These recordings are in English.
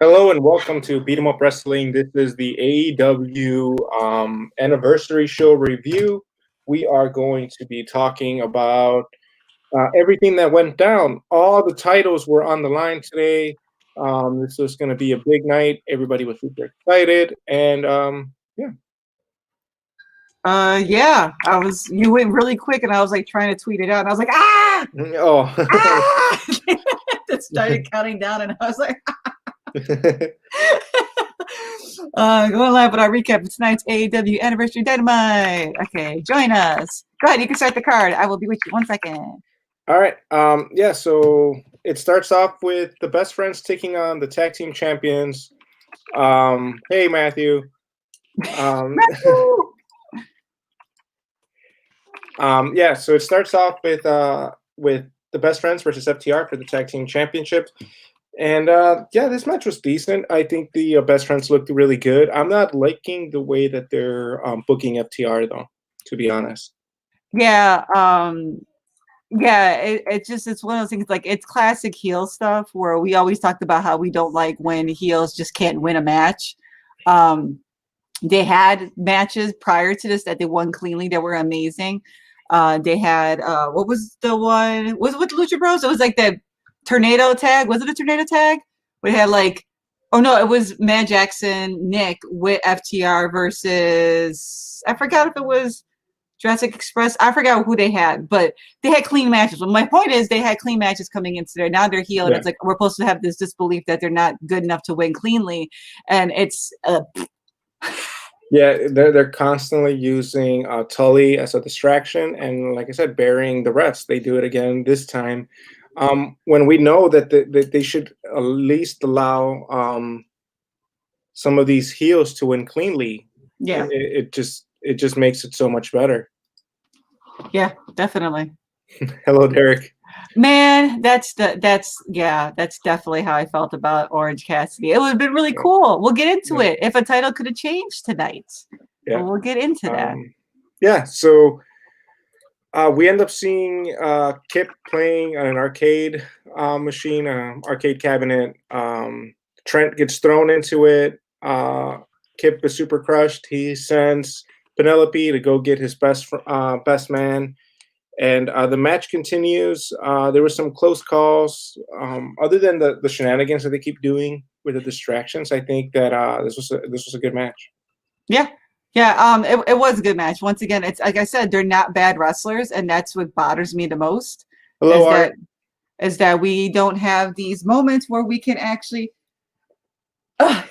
Hello and welcome to Beat 'em Up Wrestling. This is the AEW anniversary show review. We are going to be talking about everything that went down. All the titles were on the line today. This was going to be a big night. Everybody was super excited, and yeah. Yeah, you went really quick and I was like trying to tweet it out and I was like, Oh, ah, it started counting down and I was like, going live with our recap of tonight's AEW Anniversary Dynamite. Okay, join us. Go ahead, you can start the card. I will be with you 1 second. all right. Yeah. So it starts off with the best friends taking on the tag team champions. Hey, Matthew. Um, yeah, so it starts off with the best friends versus FTR for the tag team championship, and yeah, this match was decent. I think the best friends looked really good. I'm not liking the way that they're booking FTR though, to be honest. Yeah, it's one of those things like it's classic heel stuff where we always talked about how we don't like when heels just can't win a match. They had matches prior to this that they won cleanly that were amazing. They had what was the one? Was it with Lucha Bros? It was like the tornado tag. Was it a tornado tag? We had like, oh no, it was Matt Jackson, Nick with FTR versus I forgot if it was Jurassic Express. I forgot who they had, but they had clean matches. Well, my point is they had clean matches coming into there. Now they're heel, and it's like we're supposed to have this disbelief that they're not good enough to win cleanly, and it's. Yeah, they're constantly using Tully as a distraction, and like I said, burying the rest. They do it again this time. When we know that they should at least allow some of these heels to win cleanly. Yeah. It just makes it so much better. Yeah, definitely. Hello, Derek. Man, that's definitely how I felt about Orange Cassidy. It would have been really cool. We'll get into it. If a title could have changed tonight. Yeah. We'll get into that. Yeah, so we end up seeing Kip playing on an arcade machine, arcade cabinet. Trent gets thrown into it. Kip is super crushed. He sends Penelope to go get his best man. And the match continues. There were some close calls. Other than the shenanigans that they keep doing with the distractions, I think that this was a good match. Yeah. It was a good match. Once again, it's like I said, they're not bad wrestlers, and that's what bothers me the most. Hello, is that we don't have these moments where we can actually.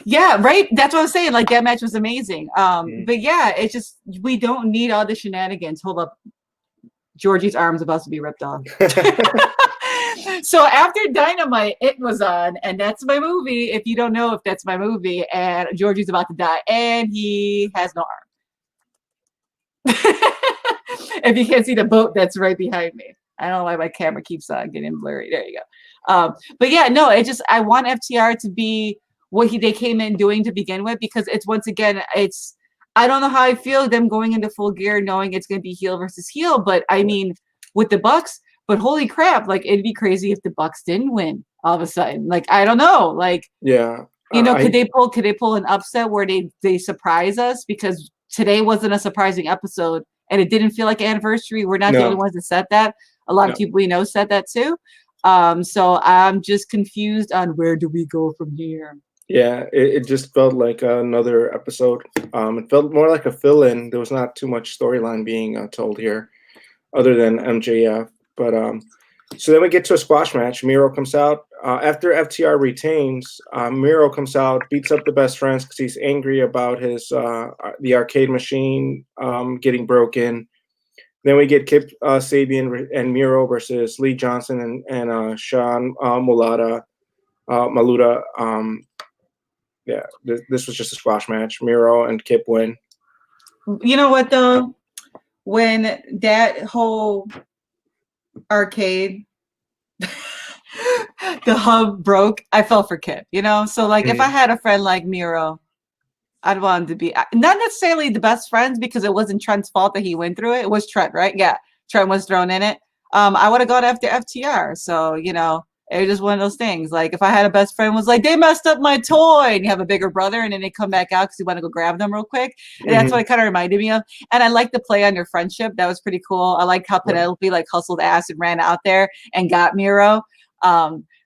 Yeah, right. That's what I'm saying. Like that match was amazing. But yeah, it's just we don't need all the shenanigans. Hold up. Georgie's arm's about to be ripped off. So after Dynamite, it was on, and that's my movie. If you don't know if that's my movie, and Georgie's about to die, and he has no arm. If you can't see the boat that's right behind me. I don't know why my camera keeps getting blurry. There you go. But yeah, no, I want FTR to be what they came in doing to begin with, because it's once again, I don't know how I feel them going into full gear, knowing it's going to be heel versus heel. But I mean, with the Bucks, but holy crap, like it'd be crazy if the Bucks didn't win all of a sudden. Like I don't know, like yeah, could they pull an upset where they surprise us? Because today wasn't a surprising episode, and it didn't feel like an anniversary. We're not the only ones that said that. A lot of people we know said that too. So I'm just confused on where do we go from here. Yeah, it just felt like another episode. It felt more like a fill-in. There was not too much storyline being told here, other than MJF. But so then we get to a squash match. Miro comes out after FTR retains. Miro comes out, beats up the best friends because he's angry about the arcade machine getting broken. Then we get Kip Sabian and Miro versus Lee Johnson and Sean Maluda. Yeah, this was just a squash match. Miro and Kip win. You know what though? When that whole arcade, the hub broke, I fell for Kip. So like if I had a friend like Miro, I'd want him to be not necessarily the best friends, because it wasn't Trent's fault that he went through it. It was Trent, right? Yeah, Trent was thrown in it. I would have gone after FTR. So It was just one of those things. Like if I had a best friend was like, they messed up my toy, and you have a bigger brother, and then they come back out because you want to go grab them real quick. And that's what it kind of reminded me of. And I like the play on your friendship. That was pretty cool. I liked how Penelope like hustled ass and ran out there and got Miro.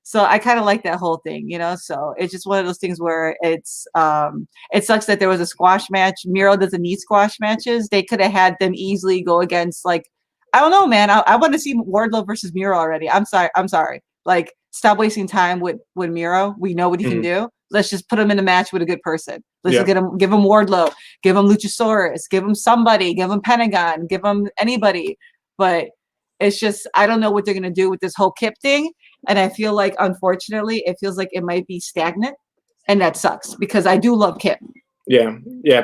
So I kind of like that whole thing, you know. So it's just one of those things where it sucks that there was a squash match. Miro doesn't need squash matches. They could have had them easily go against like, I don't know, man. I want to see Wardlow versus Miro already. I'm sorry. Like, stop wasting time with Miro. We know what he can do. Let's just put him in a match with a good person. Let's just give him Wardlow, give him Luchasaurus, give him somebody, give him Pentagon, give him anybody. But it's just, I don't know what they're gonna do with this whole Kip thing. And I feel like, unfortunately, it feels like it might be stagnant, and that sucks because I do love Kip. Yeah,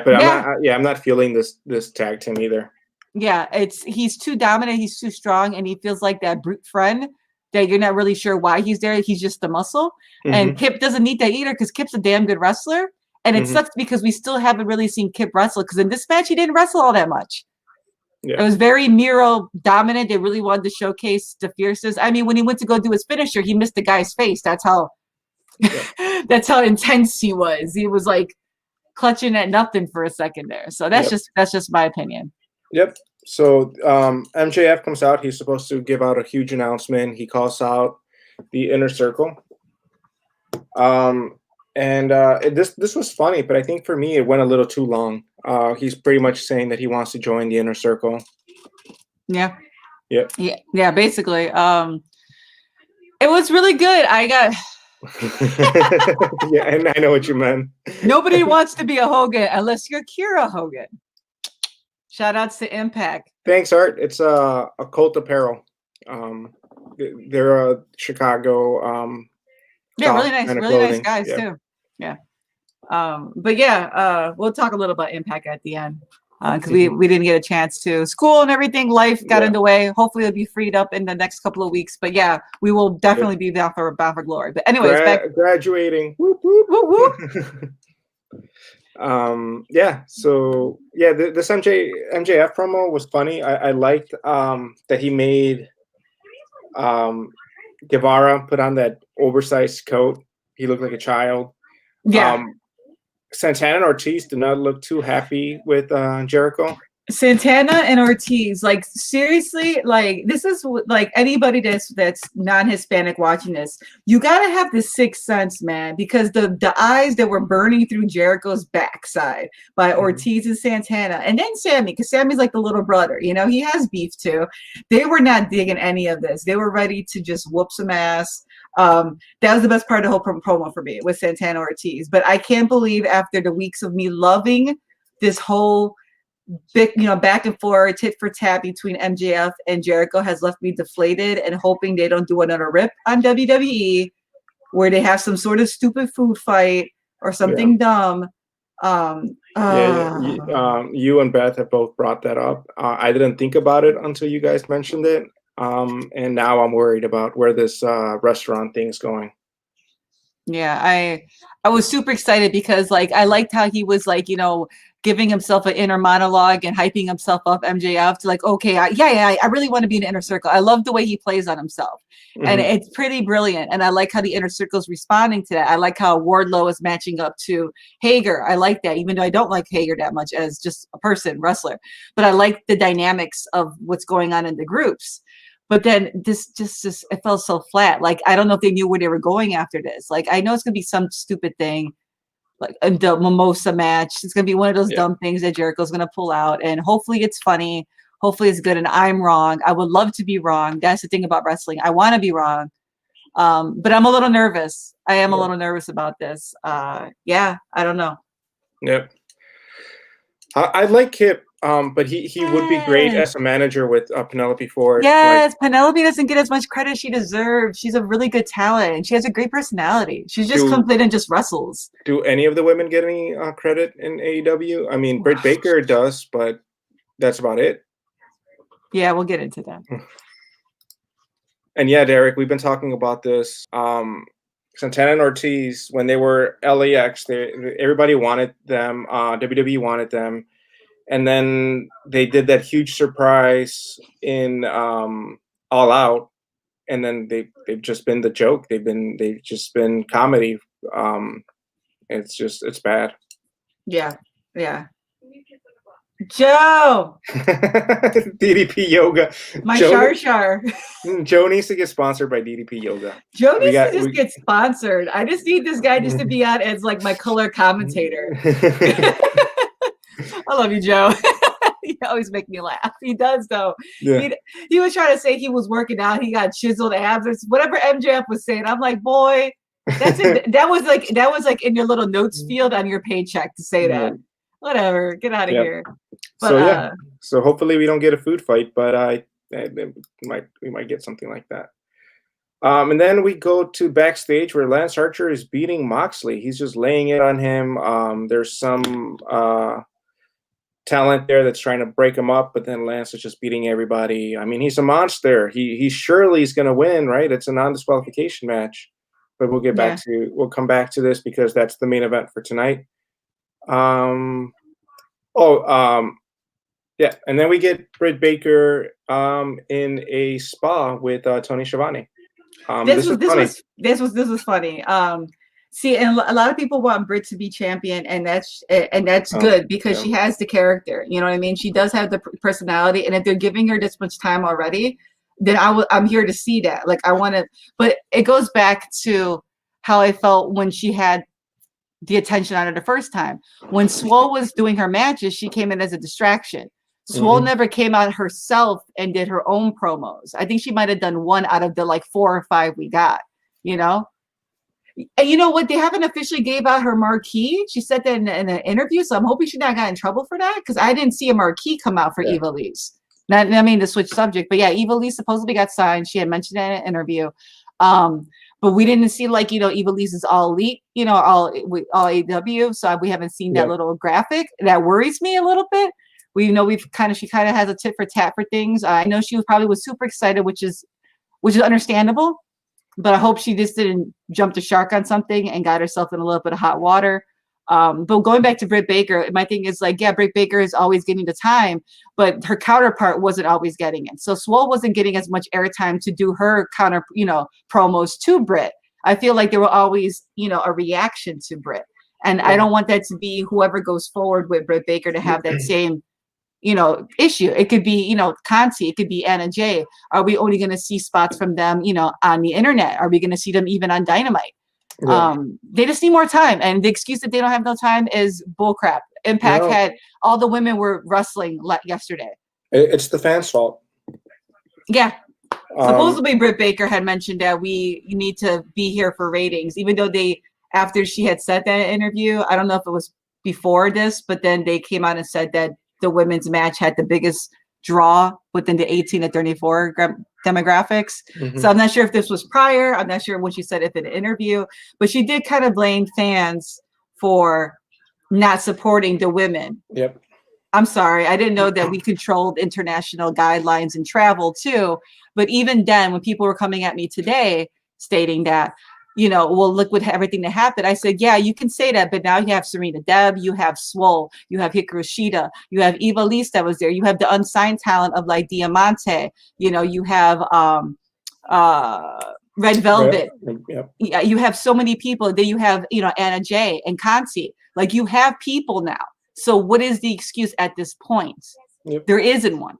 but I'm not feeling this tag team either. Yeah, he's too dominant, he's too strong, and he feels like that brute friend that you're not really sure why he's there. He's just the muscle. And Kip doesn't need that either because Kip's a damn good wrestler. And it sucks because we still haven't really seen Kip wrestle because in this match, he didn't wrestle all that much. Yeah. It was very Miro dominant. They really wanted to showcase the fiercest. I mean, when he went to go do his finisher, he missed the guy's face. That's how that's how intense he was. He was like clutching at nothing for a second there. So that's just my opinion. Yep. So MJF comes out. He's supposed to give out a huge announcement. He calls out the Inner Circle. This was funny, but I think for me it went a little too long. He's pretty much saying that he wants to join the Inner Circle. Yeah. Basically, it was really good. I got. Yeah, and I know what you meant. Nobody wants to be a Hogan unless you're Kira Hogan. Shout outs to Impact. Thanks, Art. It's a Cult Apparel. They're a Chicago. Really nice guys too. Yeah. But yeah, we'll talk a little about Impact at the end because we didn't get a chance to. School and everything, life got in the way. Hopefully, it'll be freed up in the next couple of weeks. But yeah, we will definitely be bound for glory. But anyways, graduating. Whoop, whoop. Whoop, whoop. So this MJF promo was funny. I liked that he made Guevara put on that oversized coat. He looked like a child. Santana and Ortiz did not look too happy with Jericho. Santana and Ortiz, like seriously, like this is like anybody that's non-Hispanic watching this, you gotta have the sixth sense, man, because the eyes that were burning through Jericho's backside by Ortiz and Santana, and then Sammy, because Sammy's like the little brother, you know, he has beef too. They were not digging any of this. They were ready to just whoop some ass. That was the best part of the whole promo for me with Santana Ortiz. But I can't believe after the weeks of me loving this whole big, back and forth, tit for tat between MJF and Jericho has left me deflated and hoping they don't do another rip on WWE where they have some sort of stupid food fight or something dumb. You and Beth have both brought that up. I didn't think about it until you guys mentioned it. And now I'm worried about where this restaurant thing's going. Yeah, I was super excited because like I liked how he was like, giving himself an inner monologue and hyping himself up, MJF, to like, okay, I really want to be in the Inner Circle. I love the way he plays on himself. And it's pretty brilliant. And I like how the Inner Circle's responding to that. I like how Wardlow is matching up to Hager. I like that, even though I don't like Hager that much as just a person, wrestler. But I like the dynamics of what's going on in the groups. But then this just it felt so flat. Like, I don't know if they knew where they were going after this. Like, I know it's going to be some stupid thing, like the mimosa match. It's going to be one of those dumb things that Jericho's going to pull out. And hopefully it's funny. Hopefully it's good. And I'm wrong. I would love to be wrong. That's the thing about wrestling. I want to be wrong. But I'm a little nervous. I am a little nervous about this. I don't know. Yep. I like Kip. But he would be great as a manager with Penelope Ford. Yes, Penelope doesn't get as much credit as she deserves. She's a really good talent, and she has a great personality. She's just comes in and just wrestles. Do any of the women get any credit in AEW? I mean, Britt Baker does, but that's about it. Yeah, we'll get into that. And yeah, Derek, we've been talking about this. Santana and Ortiz, when they were LAX, everybody wanted them. WWE wanted them. And then they did that huge surprise in All Out, and then they've just been the joke. They've just been comedy. It's bad. Yeah. Joe, DDP Yoga. my Joe, Shar. Joe needs to get sponsored by DDP Yoga. Joe needs to just get sponsored. I just need this guy just to be on as like my color commentator. I love you, Joe. He always make me laugh. He does, though. Yeah. He was trying to say he was working out. He got chiseled abs. It's whatever MJF was saying. I'm like, boy, that's it. That was like in your little notes field on your paycheck to say that. Yeah. Whatever. Get out of here. But, so so hopefully we don't get a food fight, but we might get something like that. And then we go to backstage where Lance Archer is beating Moxley. He's just laying it on him. There's some talent there that's trying to break him up, but then Lance is just beating everybody. I mean, he's a monster. He surely is going to win, right? It's a non-disqualification match, but we'll come back to this because that's the main event for tonight. And then we get Britt Baker in a spa with Tony Schiavone. This was funny. See, and a lot of people want Britt to be champion, and that's good because she has the character. You know what I mean? She does have the personality, and if they're giving her this much time already, then I'm here to see that. Like I want to, but it goes back to how I felt when she had the attention on her the first time. When Swole was doing her matches, she came in as a distraction. Swole never came out herself and did her own promos. I think she might have done one out of the like 4 or 5 we got, you know? And you know what? They haven't officially gave out her marquee. She said that in an interview, so I'm hoping she not got in trouble for that because I didn't see a marquee come out for Eva Lise. Not, I mean, to switch subject, but yeah, Eva Lise supposedly got signed. She had mentioned that in an interview. But we didn't see like, you know, Eva Lise is all elite, you know, all AEW. So we haven't seen that little graphic. That worries me a little bit. We know she kind of has a tit for tat for things. I know she was super excited, which is understandable. But I hope she just didn't jump the shark on something and got herself in a little bit of hot water. But going back to Britt Baker, my thing is like, yeah, Britt Baker is always getting the time, but her counterpart wasn't always getting it. So Swole wasn't getting as much airtime to do her counter, you know, promos to Britt. I feel like there were always, you know, a reaction to Britt. And I don't want that to be whoever goes forward with Britt Baker to have that same, you know, issue. It could be, you know, Conti, it could be Anna Jay. Are we only going to see spots from them, you know, on the internet? Are we going to see them even on Dynamite? Yeah. They just need more time. And the excuse that they don't have no time is bullcrap. Impact had all the women were wrestling yesterday. It's the fans' fault. Yeah. Supposedly Britt Baker had mentioned that we need to be here for ratings, even though after she had said that interview, I don't know if it was before this, but then they came out and said that the women's match had the biggest draw within the 18 to 34 demographics. So I'm not sure if this was prior. I'm not sure what she said if in an interview, but she did kind of blame fans for not supporting the women. Yep. I'm sorry. I didn't know that we controlled international guidelines and travel too. But even then, when people were coming at me today stating that, you know, well, look what everything that happened. I said, yeah, you can say that, but now you have Serena Deb, you have Swole, you have Hikaru Shida, you have Eva Lise that was there, you have the unsigned talent of like Diamante, you know, you have Red Velvet. Yeah, you have so many people. Then you have, you know, Anna Jay and Conti. Like you have people now. So what is the excuse at this point? There isn't one.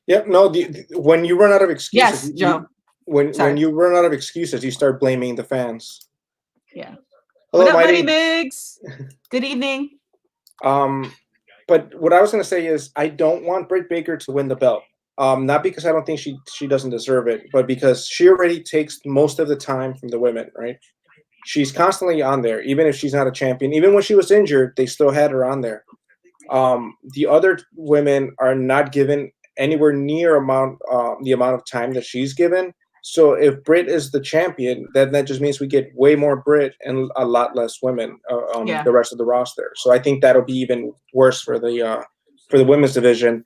Yep. No, when you run out of excuses, yes, Joe. When you run out of excuses, you start blaming the fans. Yeah. Hello, what up, Buddy Biggs? Good evening. But what I was going to say is I don't want Britt Baker to win the belt. Not because I don't think she doesn't deserve it, but because she already takes most of the time from the women, right? She's constantly on there, even if she's not a champion. Even when she was injured, they still had her on there. The other women are not given anywhere near the amount of time that she's given. So if Britt is the champion, then that just means we get way more Britt and a lot less women on the rest of the roster. So I think that'll be even worse for the women's division.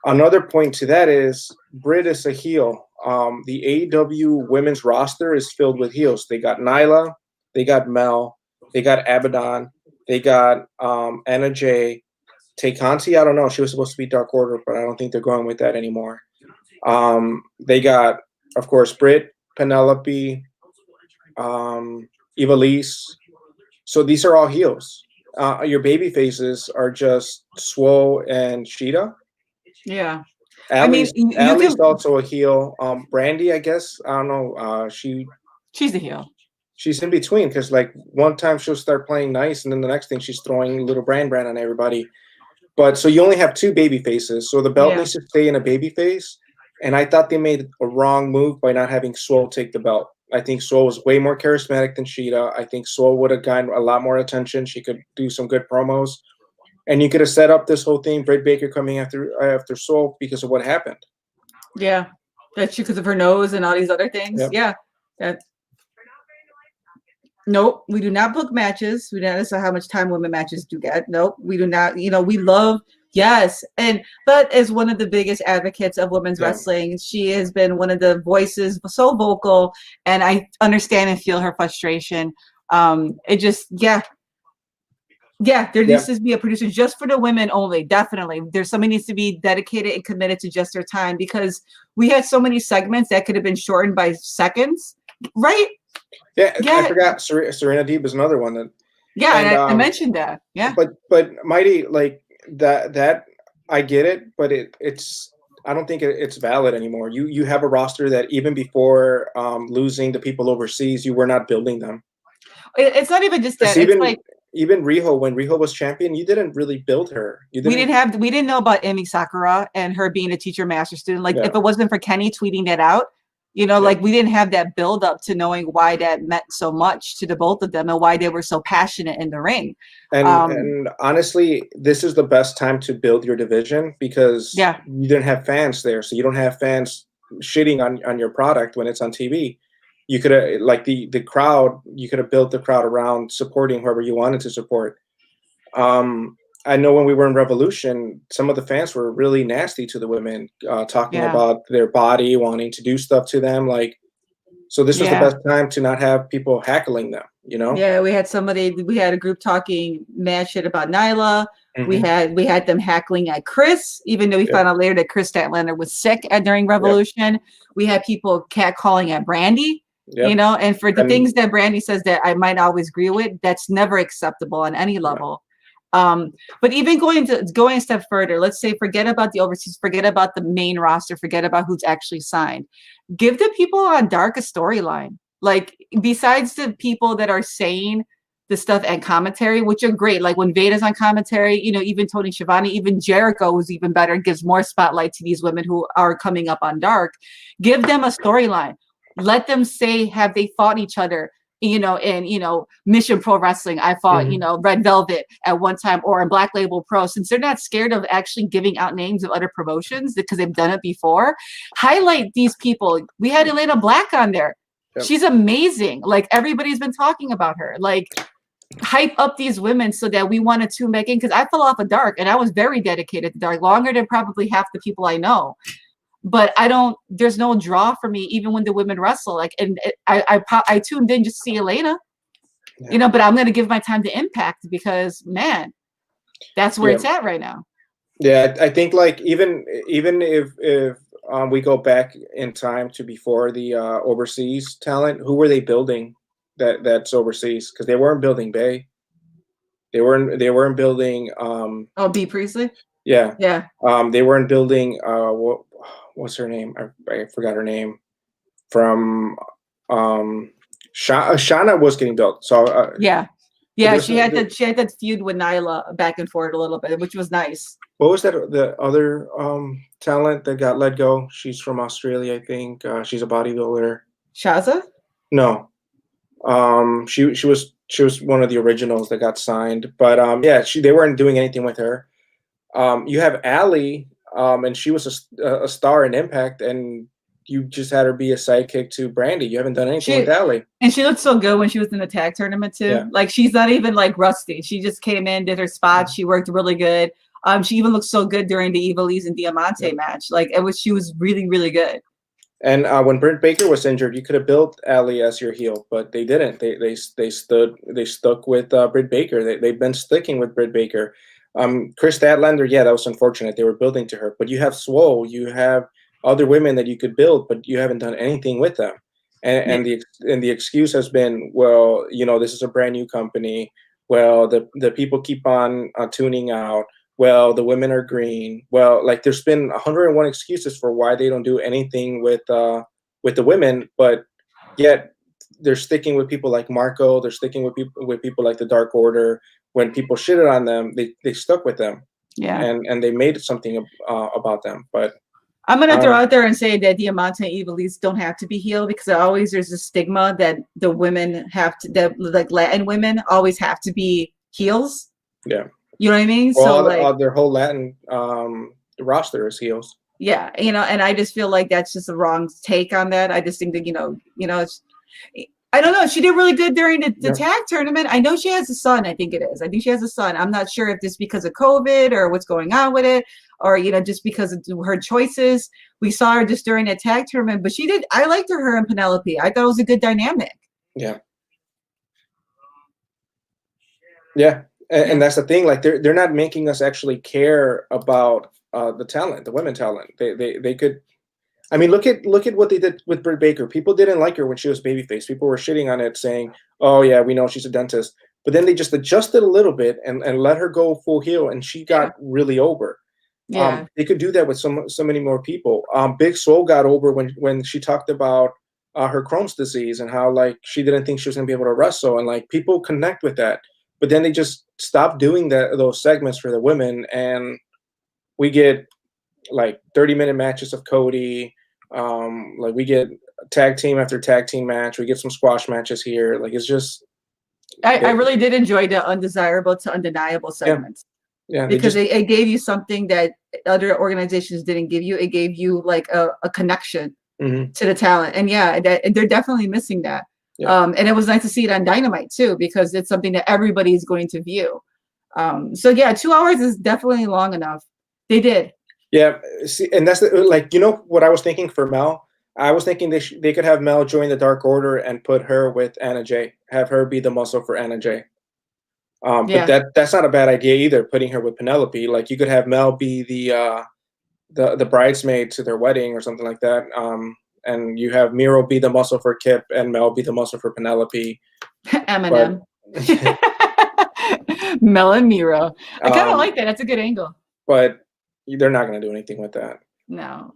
Another point to that is Britt is a heel. The AEW women's roster is filled with heels. They got Nyla, they got Mel, they got Abaddon, they got Anna Jay. Tay-Conti, I don't know. She was supposed to be Dark Order, but I don't think they're going with that anymore. They got of course, Britt, Penelope, Ivelisse. So these are all heels. Your baby faces are just Swole and Sheeta. Yeah. I mean, you Allie's can. also a heel. Brandy, I guess. I don't know. She's a heel. She's in between because like one time she'll start playing nice, and then the next thing she's throwing little brand on everybody. But so you only have two baby faces. So the belt needs to stay in a baby face. And I thought they made a wrong move by not having Swole take the belt. I think Swole was way more charismatic than Sheeta. I think Swole would have gotten a lot more attention. She could do some good promos. And you could have set up this whole thing, Britt Baker coming after Swole because of what happened. Yeah. That's because of her nose and all these other things. Yep. Yeah. That's nope, we do not book matches. We don't know how much time women matches do get. Nope, we do not. You know, we love yes, but as one of the biggest advocates of women's wrestling, she has been one of the voices, so vocal, and I understand and feel her frustration. It just there needs to be a producer just for the women only. Definitely, there's somebody needs to be dedicated and committed to just their time because we had so many segments that could have been shortened by seconds, right? Yeah, I forgot. Serena Deeb is another one that. Yeah, and I mentioned that. Yeah, but Mighty, like that I get it, but it's I don't think it's valid anymore. You have a roster that even before losing the people overseas, you were not building them. It's not even just that. It's like even Riho, when Riho was champion, you didn't really build her. We didn't know about Emi Sakura and her being a teacher master student. Like if it wasn't for Kenny tweeting that out, you know, like we didn't have that build up to knowing why that meant so much to the both of them and why they were so passionate in the ring. And honestly, this is the best time to build your division because you didn't have fans there. So you don't have fans shitting on your product when it's on TV. You could have, like the crowd, you could have built the crowd around supporting whoever you wanted to support. I know when we were in Revolution, some of the fans were really nasty to the women, talking about their body, wanting to do stuff to them. Like, so this was the best time to not have people heckling them, you know? Yeah, we had a group talking mad shit about Nyla. Mm-hmm. We had them heckling at Chris, even though we found out later that Chris Statlander was sick during Revolution. We had people catcalling at Brandy. You know, and for the things that Brandy says that I might always agree with, that's never acceptable on any level. But even going a step further, let's say forget about the overseas, forget about the main roster, forget about who's actually signed. Give the people on Dark a storyline. Like besides the people that are saying the stuff and commentary, which are great. Like when Veda's on commentary, you know, even Tony Schiavone, even Jericho, who's even better, gives more spotlight to these women who are coming up on Dark. Give them a storyline. Let them say, have they fought each other? You know, in, you know, Mission Pro Wrestling, I fought, you know, Red Velvet at one time, or in Black Label Pro, since they're not scared of actually giving out names of other promotions because they've done it before. Highlight these people. We had Elena Black on there. She's amazing. Like everybody's been talking about her. Like hype up these women so that we want to tune back in because I fell off of Dark and I was very dedicated to Dark, longer than probably half the people I know. But there's no draw for me even when the women wrestle. Like, and I tuned in just to see Elena, you know, but I'm going to give my time to Impact because, man, that's where it's at right now. Yeah, I think like even if we go back in time to before the overseas talent, who were they building that's overseas? Because they weren't building Bay. They weren't building B. Priestley? Yeah. Yeah. They weren't building what's her name? I forgot her name. From Shauna was getting built. So she had that feud with Nyla back and forth a little bit, which was nice. What was that? The other talent that got let go? She's from Australia, I think. She's a bodybuilder. Shaza? No. She was one of the originals that got signed, but they weren't doing anything with her. You have Allie, and she was a star in Impact, and you just had her be a sidekick to Brandy. You haven't done anything with Allie. And she looked so good when she was in the tag tournament too. Yeah. Like she's not even like rusty. She just came in, did her spots. She worked really good. She even looked so good during the Ivelisse and Diamante match. Like she was really, really good. And when Britt Baker was injured, you could have built Allie as your heel, but they didn't. They stuck with Britt Baker. They've been sticking with Britt Baker. Chris Statlander, that was unfortunate. They were building to her, but you have Swole, you have other women that you could build, but you haven't done anything with them. Yeah. And the excuse has been, well, you know, this is a brand new company. Well, the people keep on tuning out. Well, the women are green. Well, like there's been 101 excuses for why they don't do anything with the women, but yet they're sticking with people like Marco. They're sticking with people like the Dark Order. When people shitted on them, they stuck with them, Yeah. and they made something about them. But I'm gonna throw um, out there and say that Diamante and Ivelisse don't have to be healed because there's a stigma that the women have to, that like Latin women always have to be heels. yeah. You know what I mean? Well, So like, their whole Latin roster is heels. yeah, and I just feel like that's just a wrong take on that. I just think that it's, I don't know. She did really good during the Yeah. tag tournament. I know she has a son. I think it is. I think she has a son. I'm not sure if this because of COVID or what's going on with it, or just because of her choices. We saw her just during the tag tournament, but she did. I liked her and Penelope. I thought it was a good dynamic. Yeah. Yeah. And that's the thing. Like they're not making us actually care about the talent, the women talent. They could. I mean, look at what they did with Britt Baker. People didn't like her when she was babyface. People were shitting on it, saying, "Oh yeah, we know she's a dentist." But then they just adjusted a little bit and let her go full heel, and she got really over. Yeah. They could do that with so many more people. Big Swole got over when she talked about her Crohn's disease and how like she didn't think she was gonna be able to wrestle, and like people connect with that. But then they just stopped doing those segments for the women, and we get like 30-minute matches of Cody. Like we get tag team after tag team match. We get some squash matches here. Like it's just. I really did enjoy the undesirable to undeniable segments. Yeah, because it gave you something that other organizations didn't give you. It gave you like a connection to the talent, and they're definitely missing that. Yeah. And it was nice to see it on Dynamite too, because it's something that everybody is going to view. So yeah, 2 hours is definitely long enough. They did. Yeah, see, and that's like what I was thinking for Mel. I was thinking they could have Mel join the Dark Order and put her with Anna Jay, have her be the muscle for Anna Jay. But that's not a bad idea either. Putting her with Penelope, like you could have Mel be the bridesmaid to their wedding or something like that. And you have Miro be the muscle for Kip and Mel be the muscle for Penelope. Eminem. Mel and Miro. I kind of like that. That's a good angle. But they're not going to do anything with that. No.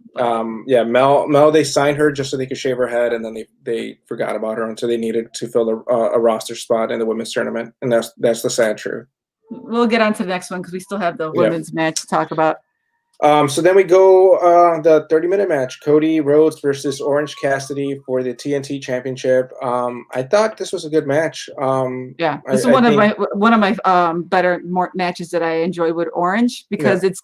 Yeah, Mel, they signed her just so they could shave her head, and then they forgot about her until they needed to fill a roster spot in the women's tournament, and that's the sad truth. We'll get on to the next one because we still have the women's match to talk about. So then we go the 30-minute match: Cody Rhodes versus Orange Cassidy for the TNT Championship. I thought this was a good match. This is one of my better matches that I enjoyed with Orange because it's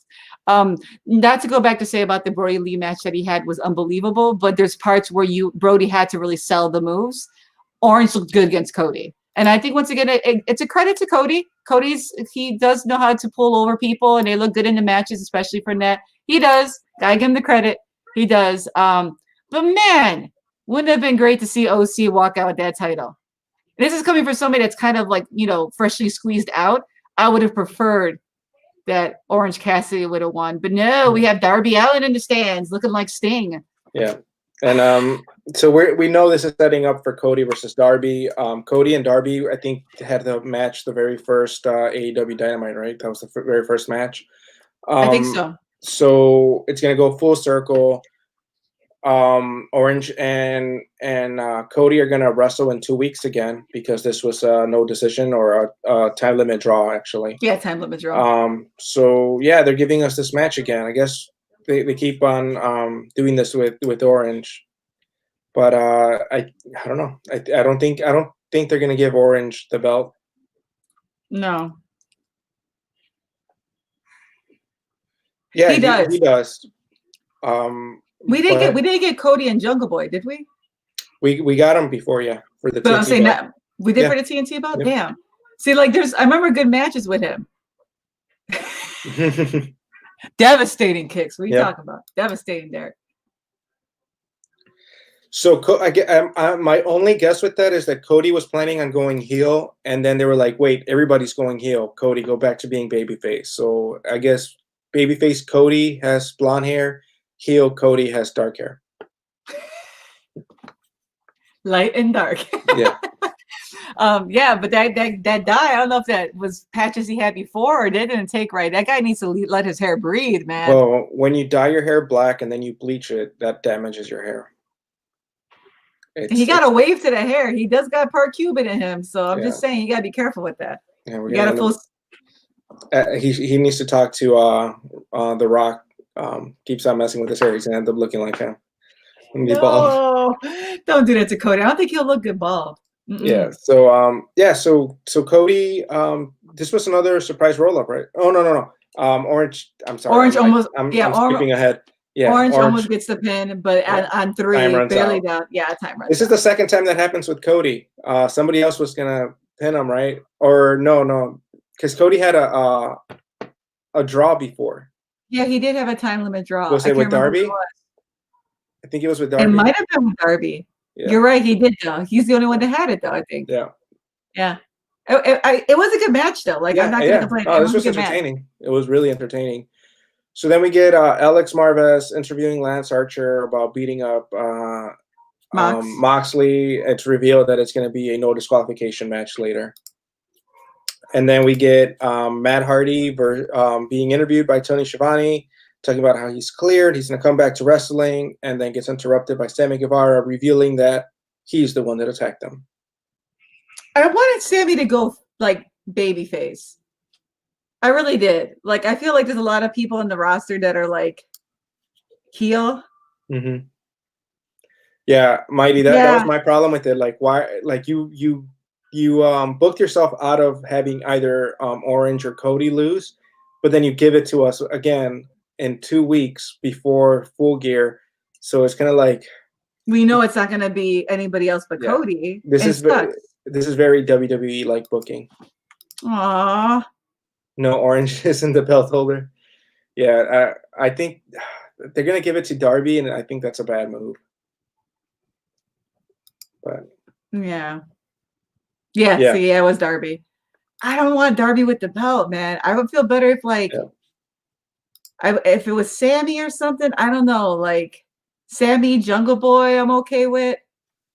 not to go back to say about the Brody Lee match that he had was unbelievable, but there's parts where Brody had to really sell the moves. Orange looked good against Cody. And I think once again, it's a credit to Cody. He does know how to pull over people, and they look good in the matches, especially for Net. He does. Gotta give him the credit. He does. But man, wouldn't it have been great to see OC walk out with that title? This is coming from somebody that's kind of like, freshly squeezed out. I would have preferred that Orange Cassidy would have won. But no, we have Darby Allin in the stands looking like Sting. Yeah. And so we know this is setting up for Cody versus Darby. Cody and Darby, I think, had the match the very first AEW Dynamite, right? That was the very first match. I think so. So it's gonna go full circle. Orange and Cody are gonna wrestle in 2 weeks again because this was no decision or a time limit draw, actually. Yeah, time limit draw. So yeah, they're giving us this match again. I guess they keep on doing this with Orange, but I don't know. I don't think they're gonna give Orange the belt. No. Yeah, he does. He does. We didn't get Cody and Jungle Boy, did we? We got him before, yeah, for the. But I'm saying that we did for the TNT belt. Yeah. Damn. See, like I remember good matches with him. Devastating kicks. What are you talking about? Devastating, Derek. So my only guess with that is that Cody was planning on going heel, and then they were like, "Wait, everybody's going heel. Cody, go back to being babyface." So I guess babyface Cody has blonde hair, heel Cody has dark hair. Light and dark. Yeah. Yeah, but that dye, I don't know if that was patches he had before or they didn't take right. That guy needs to let his hair breathe, man. Well, when you dye your hair black and then you bleach it, that damages your hair. He got a wave to the hair. He does got part Cuban in him, so I'm just saying you gotta be careful with that. Yeah, you gotta full. He needs to talk to The Rock. Keeps on messing with his hair. He's gonna end up looking like him. No, don't do that to Cody. I don't think he'll look good bald. Yeah. So Cody. This was another surprise roll up, right? Oh no. Orange. I'm sorry. Orange I'm skipping ahead. Yeah. Orange almost gets the pin, but on 3, barely down. Yeah, time runs. This is the second time that happens with Cody. Somebody else was gonna pin him, right? Or no, because Cody had a draw before. Yeah, he did have a time limit draw. Was it with Darby? I think it was with Darby. It might have been with Darby. Yeah. You're right. He did though. He's the only one that had it though. I think. Yeah. Yeah. It was a good match though. Like I'm not gonna complain. Oh, this was entertaining. Match. It was really entertaining. So then we get Alex Marvez interviewing Lance Archer about beating up Moxley. It's revealed that it's going to be a no disqualification match later. And then we get Matt Hardy being interviewed by Tony Schiavone, talking about how he's cleared, he's going to come back to wrestling, and then gets interrupted by Sammy Guevara, revealing that he's the one that attacked them. I wanted Sammy to go like babyface. I really did. Like, I feel like there's a lot of people in the roster that are like heel. Mm-hmm. Yeah, Mighty. That was my problem with it. Like, why? Like, you booked yourself out of having either Orange or Cody lose, but then you give it to us again in 2 weeks before Full Gear. So it's kind of like we know it's not going to be anybody else but Cody. This is very WWE like booking. Aww. No, Orange isn't the belt holder. Yeah, I think they're gonna give it to Darby, and I think that's a bad move. But yeah, it was Darby. I don't want Darby with the belt, man. I would feel better if if it was Sammy or something. I don't know, like Sammy, Jungle Boy. I'm okay with.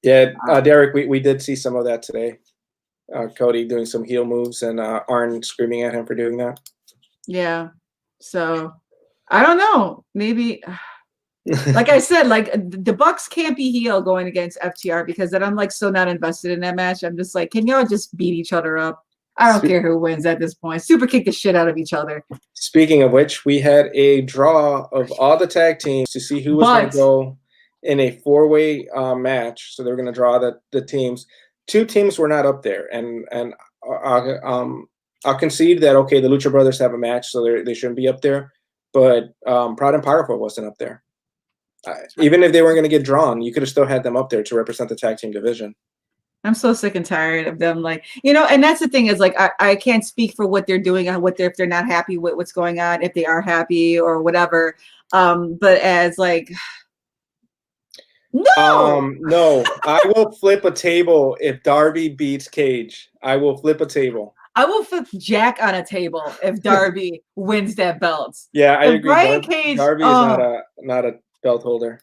Yeah, Derek, we did see some of that today. Cody doing some heel moves and Arn screaming at him for doing that. Yeah. So I don't know. Maybe like I said, like the Bucks can't be heel going against FTR because then I'm like so not invested in that match. I'm just like, can y'all just beat each other up? I don't care who wins at this point. Super kick the shit out of each other. Speaking of which, we had a draw of all the tag teams to see who was going to go in a 4-way match. So they're going to draw the teams. 2 teams were not up there, and I'll concede that the Lucha Brothers have a match, so they shouldn't be up there. But Proud and Powerful wasn't up there. Even if they weren't going to get drawn, you could have still had them up there to represent the tag team division. I'm so sick and tired of them, like and that's the thing is like I can't speak for what they're doing and if they're not happy with what's going on, if they are happy or whatever. But as like. No, I will flip a table if Darby beats Cage. I will flip a table. I will flip Jack on a table if Darby wins that belt. Yeah, I agree. Brian Cage, Darby is not a belt holder.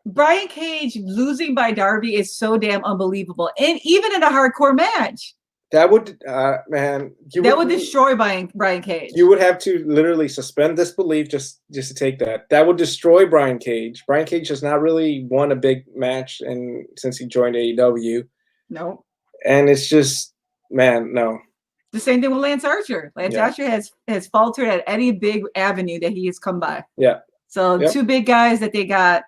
Brian Cage losing by Darby is so damn unbelievable, and even in a hardcore match. That would, would destroy Brian Cage. You would have to literally suspend disbelief just to take that. That would destroy Brian Cage. Brian Cage has not really won a big match since he joined AEW. No. And it's just, no. The same thing with Lance Archer. Lance Archer has faltered at any big avenue that he has come by. Yeah. So 2 big guys that they got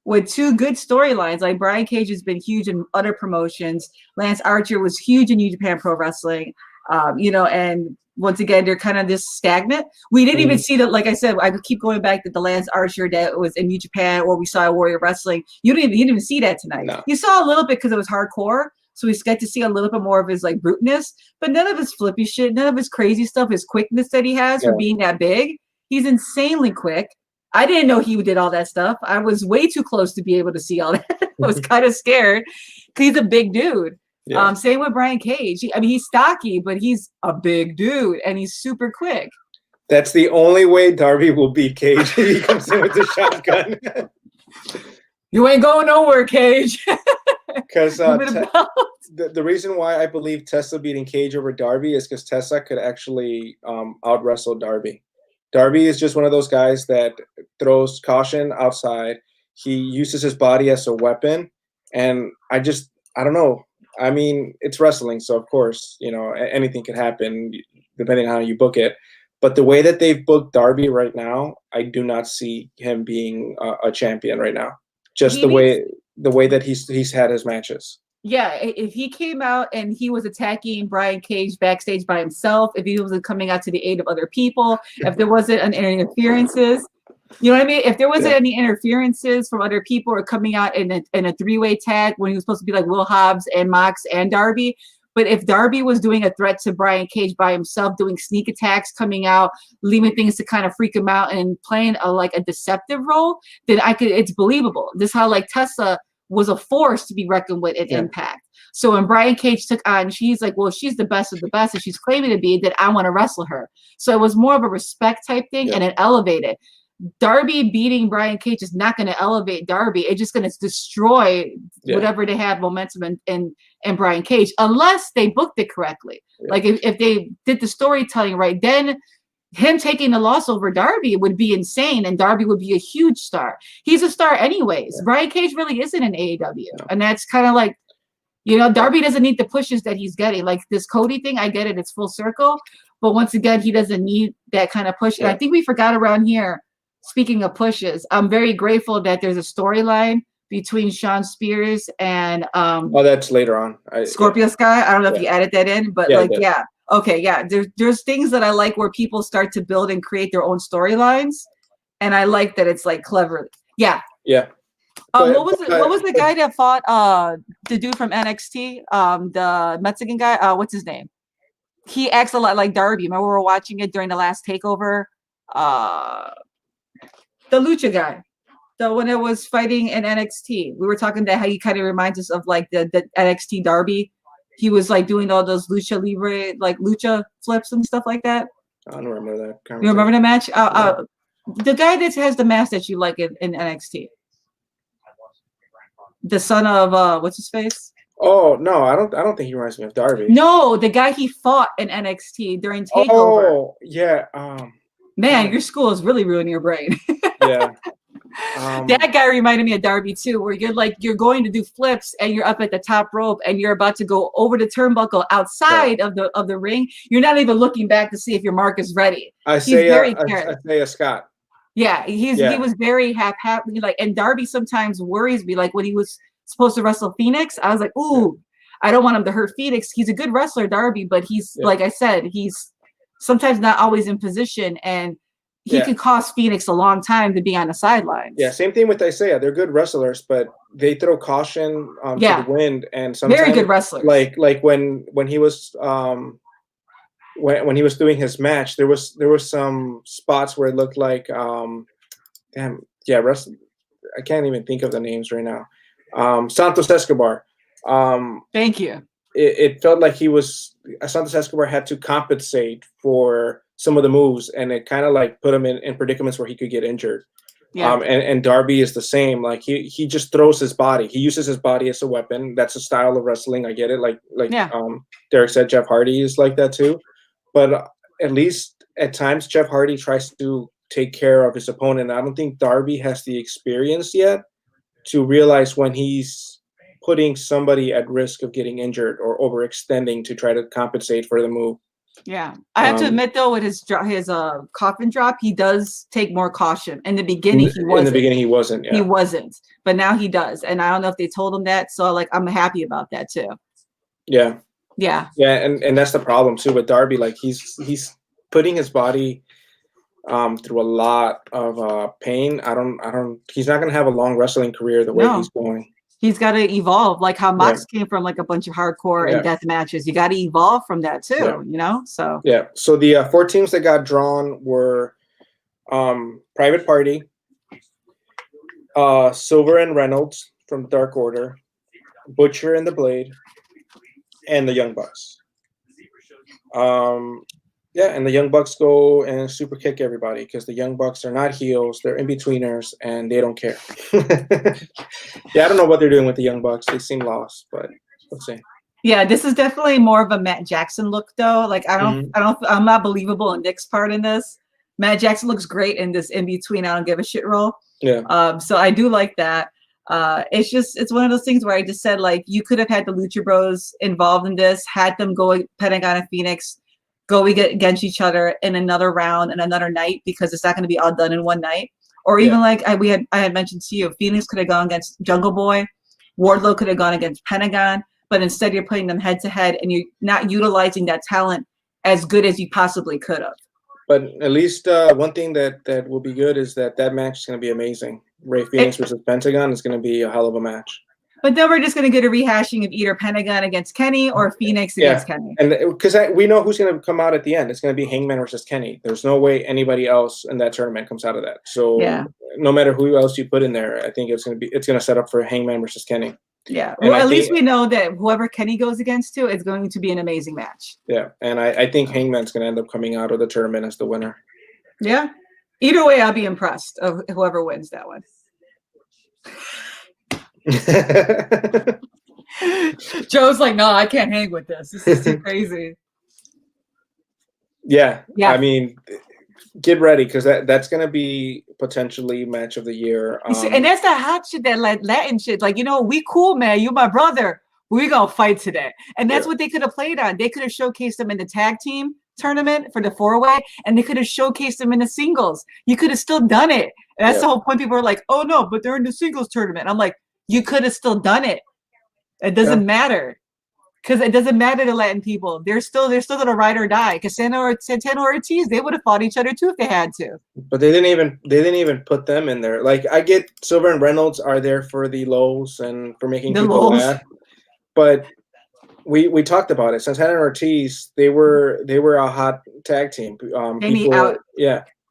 with 2 good storylines. Like Brian Cage has been huge in other promotions. Lance Archer was huge in New Japan Pro Wrestling. And once again, they're kind of just stagnant. We didn't even see that. Like I said, I keep going back to the Lance Archer that was in New Japan or we saw Warrior Wrestling. You didn't even see that tonight. No. You saw a little bit because it was hardcore. So we get to see a little bit more of his like bruteness, but none of his flippy shit, none of his crazy stuff, his quickness that he has for being that big. He's insanely quick. I didn't know he did all that stuff. I was way too close to be able to see all that. I was kind of scared because he's a big dude. Yeah. Same with Brian Cage. He's stocky, but he's a big dude and he's super quick. That's the only way Darby will beat Cage if he comes in with the shotgun. You ain't going nowhere, Cage. Because the reason why I believe Tessa beating Cage over Darby is because Tessa could actually out wrestle Darby. Darby is just one of those guys that throws caution outside. He uses his body as a weapon, and I don't know. I mean, it's wrestling, so of course, anything can happen depending on how you book it. But the way that they've booked Darby right now, I do not see him being a champion right now. Just the way that he's had his matches. Yeah, if he came out and he was attacking Brian Cage backstage by himself, if he wasn't coming out to the aid of other people, if there wasn't any interferences, you know what I mean? If there wasn't any interferences from other people or coming out in a three-way tag when he was supposed to be like Will Hobbs and Mox and Darby, but if Darby was doing a threat to Brian Cage by himself, doing sneak attacks, coming out, leaving things to kind of freak him out and playing a deceptive role, then it's believable. This is how like Tessa was a force to be reckoned with in Impact. So when Brian Cage took on, she's like, well, she's the best of the best, and she's claiming to be, that I want to wrestle her. So it was more of a respect type thing, and it elevated. Darby beating Brian Cage is not going to elevate Darby. It's just going to destroy whatever they have momentum in Brian Cage, unless they booked it correctly. Like if they did the storytelling right, then him taking the loss over Darby would be insane, and Darby would be a huge star. He's a star anyways. Brian Cage really isn't in AEW, and that's kind of like, Darby doesn't need the pushes that he's getting. Like this Cody thing, I get it, it's full circle, but once again, he doesn't need that kind of push. And I think we forgot around here, speaking of pushes, I'm very grateful that there's a storyline between Shawn Spears and that's later on. Scorpio Sky. I don't know if you added that in, but Okay, there's things that I like where people start to build and create their own storylines, and I like that it's like clever. Yeah. What was the guy that fought the dude from NXT, the Mexican guy? What's his name? He acts a lot like Darby. Remember we were watching it during the last takeover? The Lucha guy. So when it was fighting in NXT, we were talking about how he kind of reminds us of like the NXT Darby. He was like doing all those lucha libre, like lucha flips and stuff like that. I don't remember that. You remember the match? The guy that has the mask that you like in NXT. The son of what's his face? Oh no, I don't think he reminds me of Darby. No, the guy he fought in NXT during Takeover. Oh yeah. Man, your school is really ruining your brain. Yeah. That guy reminded me of Darby too, where you're going to do flips and you're up at the top rope and you're about to go over the turnbuckle outside of the ring. You're not even looking back to see if your mark is ready. Isaiah Scott. Yeah, he was very happy. Like, and Darby sometimes worries me. Like when he was supposed to wrestle Phoenix, I was like, ooh, I don't want him to hurt Phoenix. He's a good wrestler, Darby, but he's like I said, he's sometimes not always in position, and he could cost Phoenix a long time to be on the sidelines. Yeah, same thing with Isaiah. They're good wrestlers, but they throw caution to the wind, and sometimes very good wrestlers. Like when he was when he was doing his match, there was some spots where it looked like I can't even think of the names right now. Santos Escobar. Thank you. It felt like Santos Escobar had to compensate for some of the moves, and it kind of like put him in predicaments where he could get injured. Yeah. And Darby is the same. Like he just throws his body. He uses his body as a weapon. That's a style of wrestling. I get it. Like Derek said, Jeff Hardy is like that too. But at least at times, Jeff Hardy tries to take care of his opponent. I don't think Darby has the experience yet to realize when he's putting somebody at risk of getting injured or overextending to try to compensate for the move. Yeah, I have to admit though, with his coffin drop, he does take more caution. In the beginning, he wasn't. In the beginning, he wasn't. Yeah. He wasn't, but now he does, and I don't know if they told him that. So I'm happy about that too. Yeah. Yeah. Yeah, and that's the problem too with Darby. Like he's putting his body through a lot of pain. He's not gonna have a long wrestling career the way he's going. He's got to evolve, like how Mox came from like a bunch of hardcore and death matches. You got to evolve from that too, So So the 4 teams that got drawn were Private Party, Silver and Reynolds from Dark Order, Butcher and the Blade, and the Young Bucks. Yeah, and the Young Bucks go and super kick everybody because the Young Bucks are not heels; they're in betweeners, and they don't care. Yeah, I don't know what they're doing with the Young Bucks. They seem lost, but we'll see. Yeah, this is definitely more of a Matt Jackson look, though. Like, Mhm. I'm not believable in Nick's part in this. Matt Jackson looks great in this in between. I don't give a shit role. Yeah, So I do like that. It's one of those things where I just said, like, you could have had the Lucha Bros involved in this, had them go Pentagon and Phoenix go against each other in another round and another night, because it's not going to be all done in one night. Or yeah. even like I had mentioned to you, Phoenix could have gone against Jungle Boy, Wardlow could have gone against Pentagon, but instead you're putting them head to head and you're not utilizing that talent as good as you possibly could have. But at least one thing that will be good is that match is going to be amazing. Ray Phoenix versus Pentagon is going to be a hell of a match. But then we're just going to get a rehashing of either Pentagon against Kenny or Phoenix against Kenny. And because we know who's going to come out at the end. It's going to be Hangman versus Kenny. There's no way anybody else in that tournament comes out of that. So no matter who else you put in there, I think it's going to set up for Hangman versus Kenny. Yeah. Well, at least we know that whoever Kenny goes against is going to be an amazing match. Yeah. And I think Hangman's going to end up coming out of the tournament as the winner. Yeah. Either way, I'll be impressed of whoever wins that one. Joe's like, no, I can't hang with this. This is too crazy. Yeah. I mean, get ready because that's going to be potentially match of the year. And that's the hot shit, that like Latin shit. Like, we cool, man. You my brother. We're going to fight today. And that's what they could have played on. They could have showcased them in the tag team tournament for the 4-way, and they could have showcased them in the singles. You could have still done it. And that's the whole point. People are like, oh, no, but they're in the singles tournament. I'm like, you could have still done it. It doesn't matter. Because it doesn't matter to Latin people. They're still gonna ride or die. Because Santana or Ortiz, they would have fought each other too if they had to. But they didn't even put them in there. Like, I get Silver and Reynolds are there for the lows and for making people laugh. But we talked about it. Santana and Ortiz, they were a hot tag team. They need out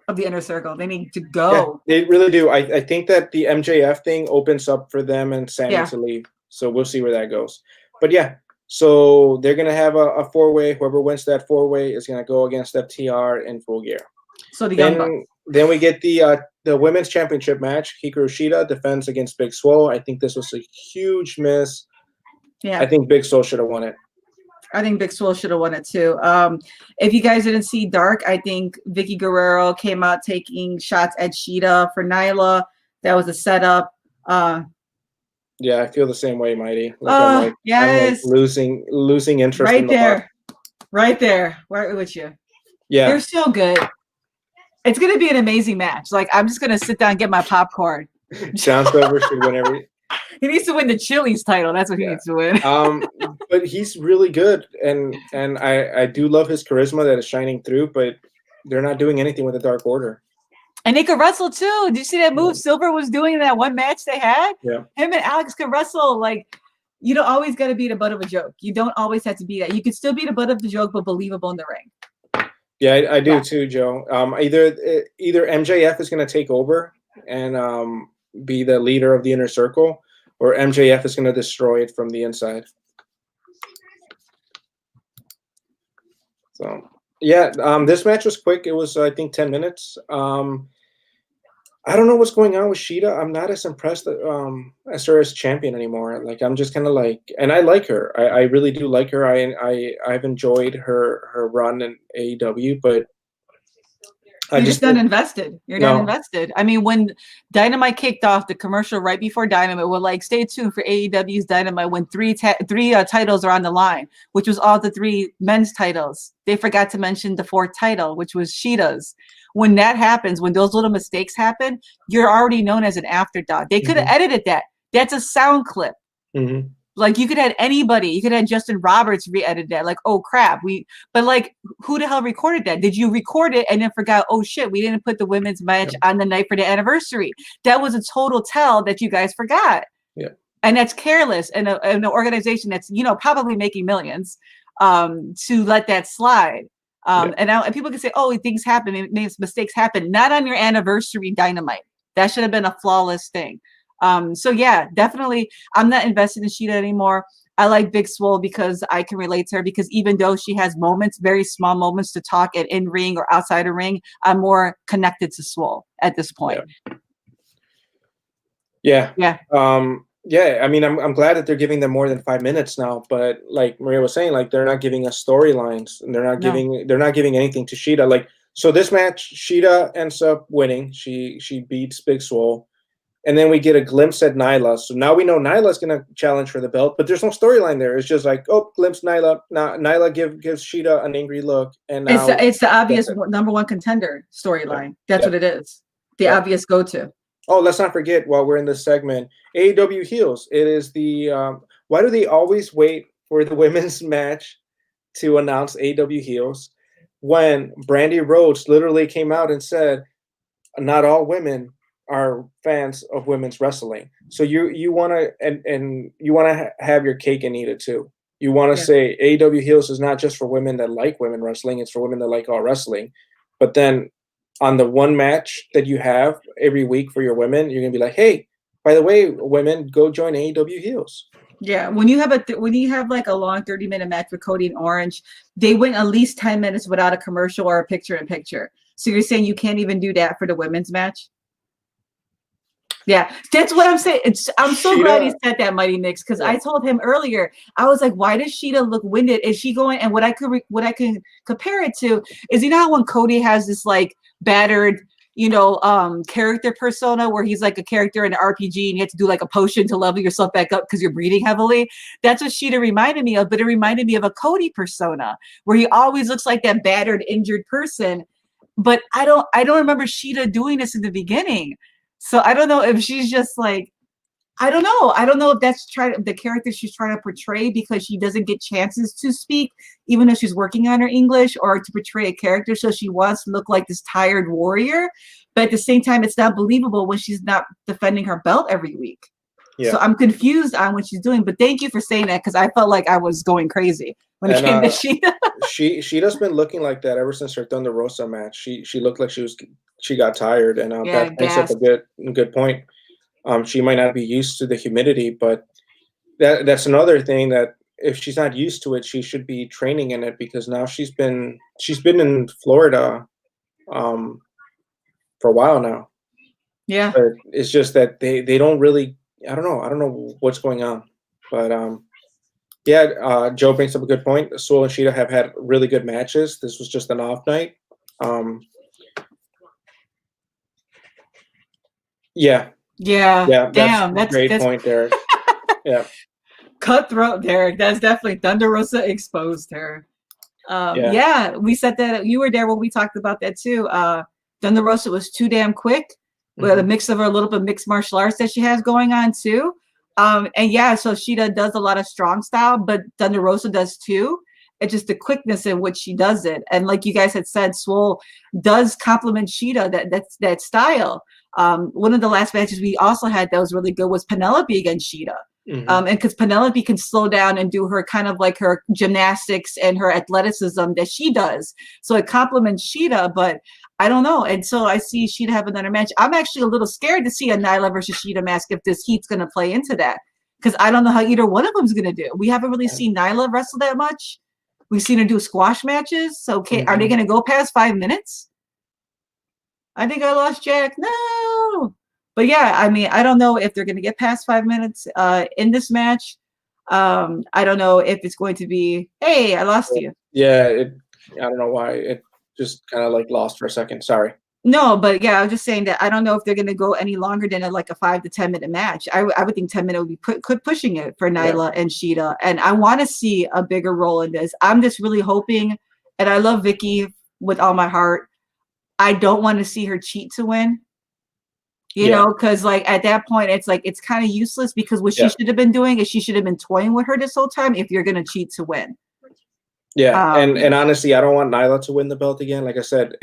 of the inner circle. They need to go. Yeah, they really do. I think that the MJF thing opens up for them and Sammy to leave. So we'll see where that goes. But yeah. So they're going to have a 4-way. Whoever wins that 4-way is going to go against FTR in Full Gear. So then we get the women's championship match. Hikaru Shida defends against Big Swole. I think this was a huge miss. Yeah. I think Big Swole should have won it. I think Big Swole should have won it too. If you guys didn't see Dark, I think Vicky Guerrero came out taking shots at Shida for Nyla. That was a setup. Yeah, I feel the same way, Mighty. I'm losing interest right in the there. Right there. Right with you. Yeah. They're so good. It's gonna be an amazing match. Like, I'm just gonna sit down and get my popcorn. John Silver should win every. He needs to win the Chili's title. That's what he needs to win. But he's really good, and I do love his charisma that is shining through. But they're not doing anything with the Dark Order. And they could wrestle too. Did you see that move Silver was doing in that one match they had? Yeah. Him and Alex could wrestle. Like, you don't always got to be the butt of a joke. You don't always have to be that. You could still be the butt of the joke, but believable in the ring. Yeah, I do too, Joe. Either MJF is going to take over and be the leader of the inner circle, or MJF is going to destroy it from the inside. So, yeah, this match was quick. It was, I think, 10 minutes. I don't know what's going on with Shida. I'm not as impressed as her as champion anymore. Like, I'm just kind of like, and I like her. I really do like her. I've enjoyed her run in AEW, but you're just not invested. You're not invested. I mean, when Dynamite kicked off, the commercial right before Dynamite, we're like, stay tuned for AEW's Dynamite when three titles are on the line, which was all the 3 men's titles. They forgot to mention the 4th title, which was Shida's. When that happens, when those little mistakes happen, you're already known as an afterthought. They could have edited that. That's a sound clip. Mm-hmm. Like, you could have anybody. You could have Justin Roberts re-edit that. Like, oh crap, but like, who the hell recorded that? Did you record it and then forgot? Oh shit, we didn't put the women's match on the night for the anniversary. That was a total tell that you guys forgot. Yeah, and that's careless. And an organization that's probably making millions to let that slide. And people can say, oh, things happen, mistakes happen. Not on your anniversary Dynamite. That should have been a flawless thing. So yeah, definitely, I'm not invested in Shida anymore. I like Big Swole because I can relate to her, because even though she has moments, very small moments to talk at in ring or outside a ring, I'm more connected to Swole at this point. Yeah. Yeah. Yeah, I mean, I'm glad that they're giving them more than 5 minutes now, but like Maria was saying, like they're not giving us storylines, and they're not giving anything to Sheeta. Like, so this match, Sheeta ends up winning. She beats Big Swole, and then we get a glimpse at Nyla. So now we know Nyla's gonna challenge for the belt, but there's no storyline there. It's just like, oh, glimpse Nyla. Now Nyla gives Sheeta an angry look, and now it's the obvious number one contender storyline. That's what it is. The obvious go-to. Oh, let's not forget, while we're in this segment, AEW heels. It is the why do they always wait for the women's match to announce AEW heels when Brandy Rhodes literally came out and said, not all women are fans of women's wrestling. So you want to and you want to have your cake and eat it too. You want to say AEW heels is not just for women that like women wrestling, it's for women that like all wrestling. But then on the one match that you have every week for your women, you're gonna be like, hey, by the way, women, go join AEW heels. Yeah, when you have like a long 30-minute match with Cody and Orange, they went at least 10 minutes without a commercial or a picture-in-picture. So you're saying you can't even do that for the women's match? Yeah, that's what I'm saying. I'm so glad he said that, Mighty Mix, because I told him earlier, I was like, why does Sheeta look winded? Is she going? And what I can compare it to is, you know how when Cody has this like battered, character persona where he's like a character in an RPG and you have to do like a potion to level yourself back up because you're breathing heavily. That's what Sheeta reminded me of, but it reminded me of a Cody persona where he always looks like that battered, injured person. But I don't remember Sheeta doing this in the beginning. So I don't know if she's just like, I don't know. I don't know if that's the character she's trying to portray because she doesn't get chances to speak, even though she's working on her English, or to portray a character so she wants to look like this tired warrior. But at the same time, it's not believable when she's not defending her belt every week. Yeah. So I'm confused on what she's doing. But thank you for saying that, because I felt like I was going crazy when it came to Sheeta. Sheeta's been looking like that ever since her Thunder Rosa match. She looked like she got tired, and that brings up a good point. She might not be used to the humidity, but that's another thing, that if she's not used to it, she should be training in it, because now she's been in Florida for a while now. Yeah. But it's just that they don't really, I don't know what's going on. But Joe brings up a good point. Swole and Sheeta have had really good matches. This was just an off night. Yeah. Damn, that's a great point, Derek. Yeah. Cutthroat, Derek. That's definitely Thunder Rosa exposed her. We said that you were there when we talked about that too. Thunder Rosa was too damn quick with a mix of her little bit of mixed martial arts that she has going on too. So Sheeta does a lot of strong style, but Thunder Rosa does too. It's just the quickness in which she does it. And like you guys had said, Swole does complement Sheeta, that style. One of the last matches we also had that was really good was Penelope against Sheeta. And because Penelope can slow down and do her kind of like her gymnastics and her athleticism that she does. So it complements Sheeta, but I don't know. And so I see Sheeta have another match. I'm actually a little scared to see a Nyla versus Sheeta match if this heat's going to play into that, because I don't know how either one of them's going to do. We haven't really seen Nyla wrestle that much. We've seen her do squash matches. So are they going to go past 5 minutes? I think I lost Jack. No. But yeah, I mean, I don't know if they're going to get past 5 minutes in this match. I don't know if it's going to be, hey, I lost you. Yeah, I don't know why. It just kind of like lost for a second. Sorry. No, but yeah, I was just saying that I don't know if they're going to go any longer than like a 5 to 10 minute match. I would think 10 minutes would be pushing it for Nyla and Sheeta. And I want to see a bigger role in this. I'm just really hoping, and I love Vicky with all my heart. I don't want to see her cheat to win. You know, because like at that point, it's like it's kind of useless, because what she should have been doing is she should have been toying with her this whole time if you're going to cheat to win. Yeah, and honestly, I don't want Nyla to win the belt again. Like I said,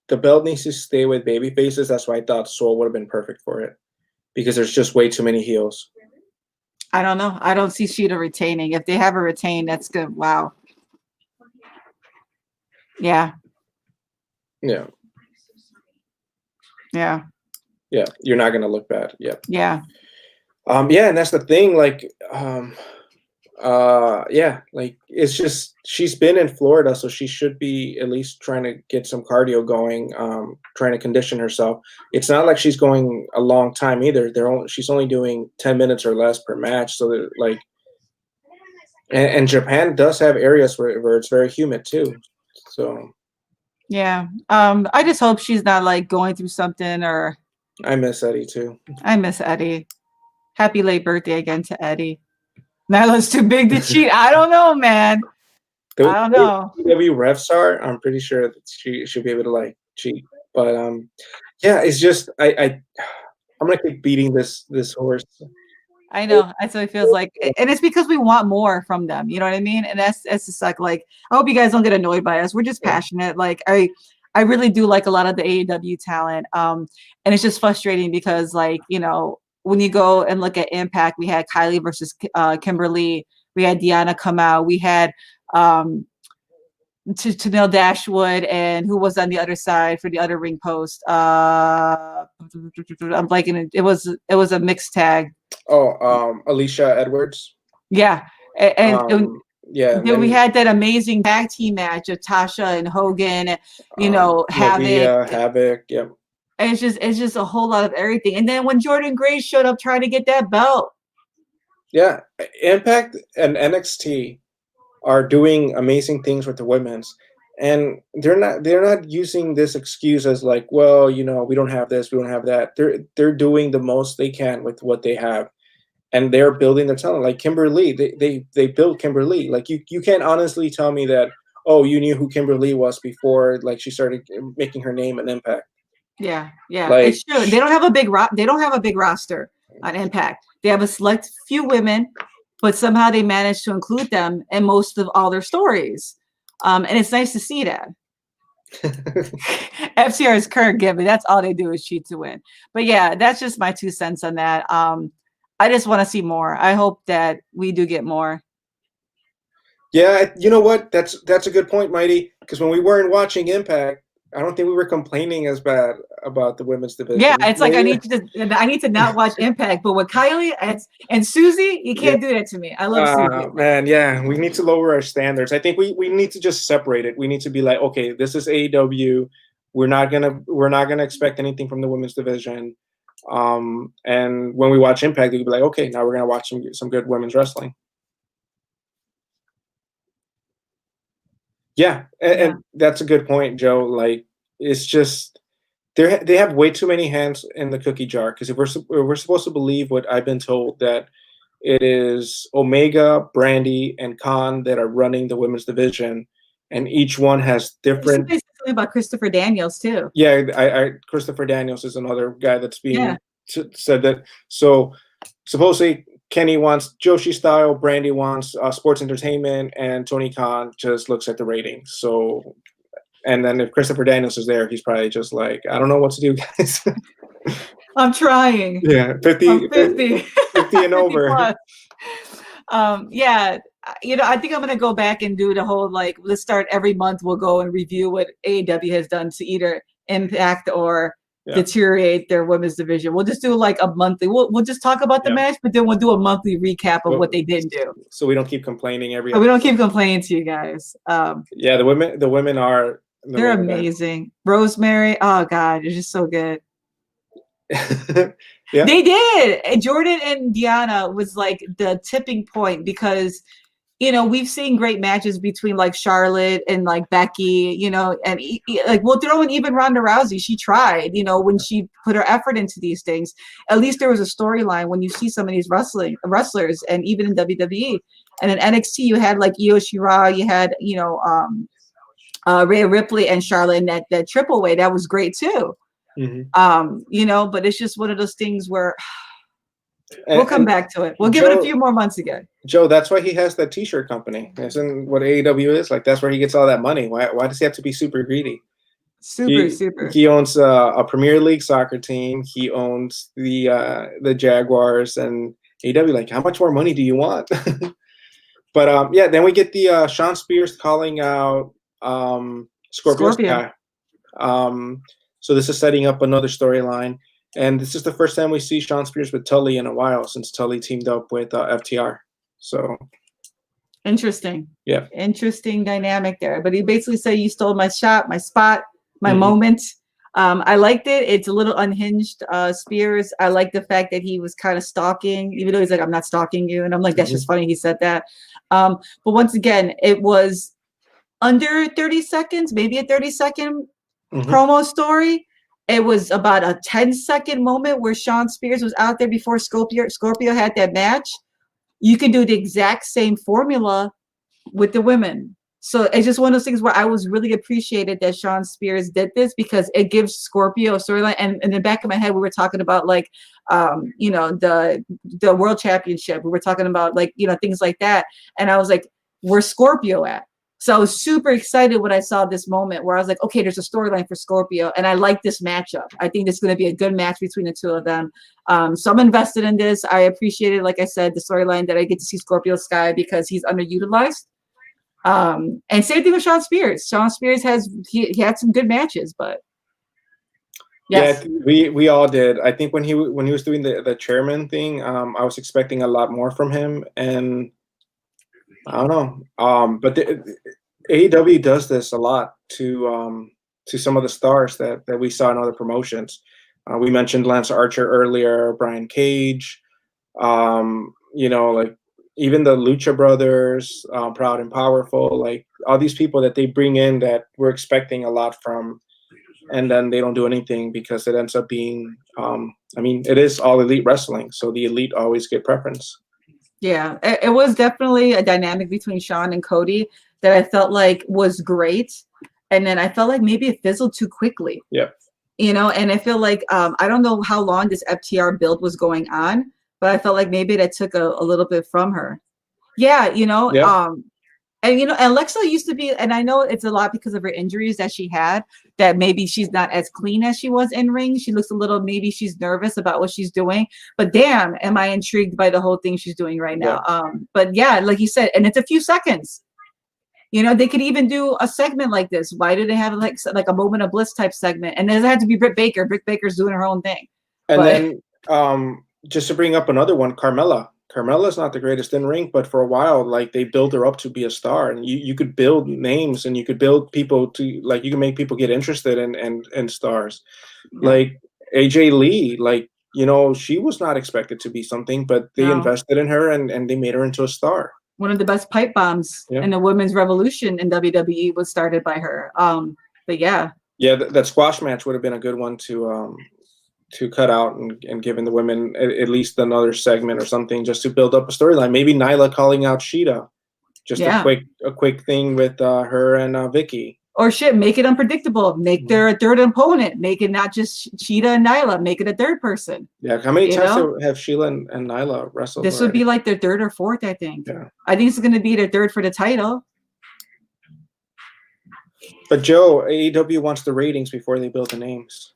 the belt needs to stay with baby faces. That's why I thought Swole would have been perfect for it, because there's just way too many heels. I don't know. I don't see Sheeta retaining. If they have her retain, that's good. Wow. Yeah. Yeah. Yeah. Yeah, you're not gonna look bad. Yeah. Yeah. And that's the thing. Like, Yeah, like it's just she's been in Florida, so she should be at least trying to get some cardio going, trying to condition herself. It's not like she's going a long time either. She's only doing 10 minutes or less per match, so that like and Japan does have areas where it's very humid too. So Yeah. I just hope she's not like going through something, or I miss Eddie too. I miss Eddie. Happy late birthday again to Eddie. Nyla's too big to cheat. I don't know, man. I don't know. AEW refs are. I'm pretty sure that she should be able to like cheat, but yeah, it's just I'm gonna keep beating this horse. I know. That's what it feels like. And it's because we want more from them. You know what I mean? And that's just like I hope you guys don't get annoyed by us. We're just passionate. Like I really do like a lot of the AEW talent. And it's just frustrating because like, you know, when you go and look at Impact, we had Kylie versus Kimberly, we had Deanna come out, we had Tennille Dashwood, and who was on the other side for the other ring post. I'm blanking. It was a mixed tag. Oh, Alicia Edwards. Yeah, and yeah, then we had that amazing tag team match of Tasha and Hogan. You know, Havoc. Yep. It's just a whole lot of everything. And then when Jordan Grace showed up trying to get that belt. Yeah, Impact and NXT are doing amazing things with the women's, and they're not using this excuse as like, well, you know, we don't have this, we don't have that. They're doing the most they can with what they have, and they're building their talent. Like Kimberly, they built Kimberly. Like you can't honestly tell me that, oh, you knew who Kimberly was before like she started making her name an Impact. Yeah, like, it's true. They don't have a big roster on Impact. They have a select few women, but somehow they managed to include them in most of all their stories. And it's nice to see that. FCR is current giving. That's all they do is cheat to win. But yeah, that's just my 2 cents on that. I just want to see more. I hope that we do get more. Yeah, you know what? That's a good point, Mighty. Because when we weren't watching Impact, I don't think we were complaining as bad about the women's division. Yeah, it's like I need to not watch Impact, but with Kylie and Susie, you can't do that to me. I love Susie. Man, yeah, we need to lower our standards. I think we need to just separate it. We need to be like, okay, this is AEW. We're not gonna expect anything from the women's division. And when we watch Impact, we can be like, okay, now we're gonna watch some good women's wrestling. Yeah, and that's a good point, Joe. Like, it's just they have way too many hands in the cookie jar. Because if we're supposed to believe what I've been told, that it is Omega, Brandy, and Khan that are running the women's division, and each one has different. Something about Christopher Daniels too. Yeah, I Christopher Daniels is another guy that's being said that. So supposedly Kenny wants Joshi style, Brandy wants sports entertainment, and Tony Khan just looks at the ratings. So, and then if Christopher Daniels is there, he's probably just like, I don't know what to do, guys. I'm trying. Yeah, 50 and over. Yeah, you know, I think I'm gonna go back and do the whole like, let's start every month. We'll go and review what AEW has done to either impact or deteriorate their women's division. We'll just do like a monthly. We'll just talk about the match, but then we'll do a monthly recap of what they didn't do. So we don't keep complaining every. We don't keep complaining to you guys. Yeah, the women are. They're amazing. Rosemary, oh god, they're just so good. Yeah. They did. And Jordan and Deanna was like the tipping point because, you know, we've seen great matches between like Charlotte and like Becky, you know, and like we'll throw in even Ronda Rousey. She tried, you know, when she put her effort into these things. At least there was a storyline when you see some of these wrestlers, and even in WWE. And in NXT, you had like Io Shirai, you had, you know, Rhea Ripley and Charlotte in that triple way. That was great too. Mm-hmm. You know, but it's just one of those things where we'll come back to it. We'll give it a few more months again. Joe, that's why he has that t-shirt company. Isn't what AEW is? Like, that's where he gets all that money. Why does he have to be super greedy? Super. He owns a Premier League soccer team. He owns the Jaguars, and AEW, like, how much more money do you want? But yeah, then we get the Sean Spears calling out Scorpio Sky. So this is setting up another storyline. And this is the first time we see Sean Spears with Tully in a while, since Tully teamed up with FTR. So Interesting. Yeah. Interesting dynamic there. But he basically said, you stole my shot, my spot, my Mhm. moment. I liked it. It's a little unhinged. Spears. I like the fact that he was kind of stalking, even though he's like, I'm not stalking you. And I'm like, that's just funny. He said that. But once again, it was under 30 seconds, maybe a 30-second promo story. It was about a 10-second moment where Shawn Spears was out there before Scorpio had that match. You can do the exact same formula with the women. So it's just one of those things where I was really appreciated that Shawn Spears did this, because it gives Scorpio a storyline. And in the back of my head, we were talking about like, the world championship. We were talking about like, things like that. And I was like, where's Scorpio at? So I was super excited when I saw this moment where I was like, okay, there's a storyline for Scorpio. And I like this matchup. I think this is going to be a good match between the two of them. So I'm invested in this. I appreciate it. Like I said, the storyline that I get to see Scorpio Sky because he's underutilized. And same thing with Shawn Spears. Shawn Spears he had some good matches, but yes. Yeah, we all did. I think when he was doing the chairman thing, I was expecting a lot more from him, and I don't know. But AEW does this a lot to some of the stars that we saw in other promotions. We mentioned Lance Archer earlier, Brian Cage, like even the Lucha Brothers, Proud and Powerful, like all these people that they bring in that we're expecting a lot from, and then they don't do anything because it ends up being, it is all elite wrestling, so the elite always get preference. Yeah, it was definitely a dynamic between Shawn and Cody that I felt like was great. And then I felt like maybe it fizzled too quickly. Yeah. And I feel like, I don't know how long this FTR build was going on, but I felt like maybe that took a little bit from her. Yeah, Yeah. and and Alexa used to be, and I know it's a lot because of her injuries that she had, that maybe she's not as clean as she was in ring. She looks a little, maybe she's nervous about what she's doing, but damn, am I intrigued by the whole thing she's doing right now. Yeah. But yeah, like you said, and it's a few seconds. They could even do a segment like this. Why do they have like a moment of bliss type segment? And it doesn't have to be Britt Baker. Britt Baker's doing her own thing. And then just to bring up another one, Carmella. Carmella's not the greatest in ring, but for a while, like they build her up to be a star, and you could build names and you could build people to, like, you can make people get interested in stars. Yeah. Like AJ Lee, like, she was not expected to be something, but they invested in her and they made her into a star. One of the best pipe bombs in the women's revolution in WWE was started by her. But yeah. Yeah, that squash match would have been a good one to cut out and giving the women at least another segment or something just to build up a storyline. Maybe Nyla calling out Sheeta, just a quick thing with her and Vicky. Or make it unpredictable. Make there a third opponent. Make it not just Sheeta and Nyla. Make it a third person. Yeah, how many times have Sheila and Nyla wrestled? This would be like their third or fourth, I think. Yeah. I think it's going to be their third for the title. But Joe, AEW wants the ratings before they build the names.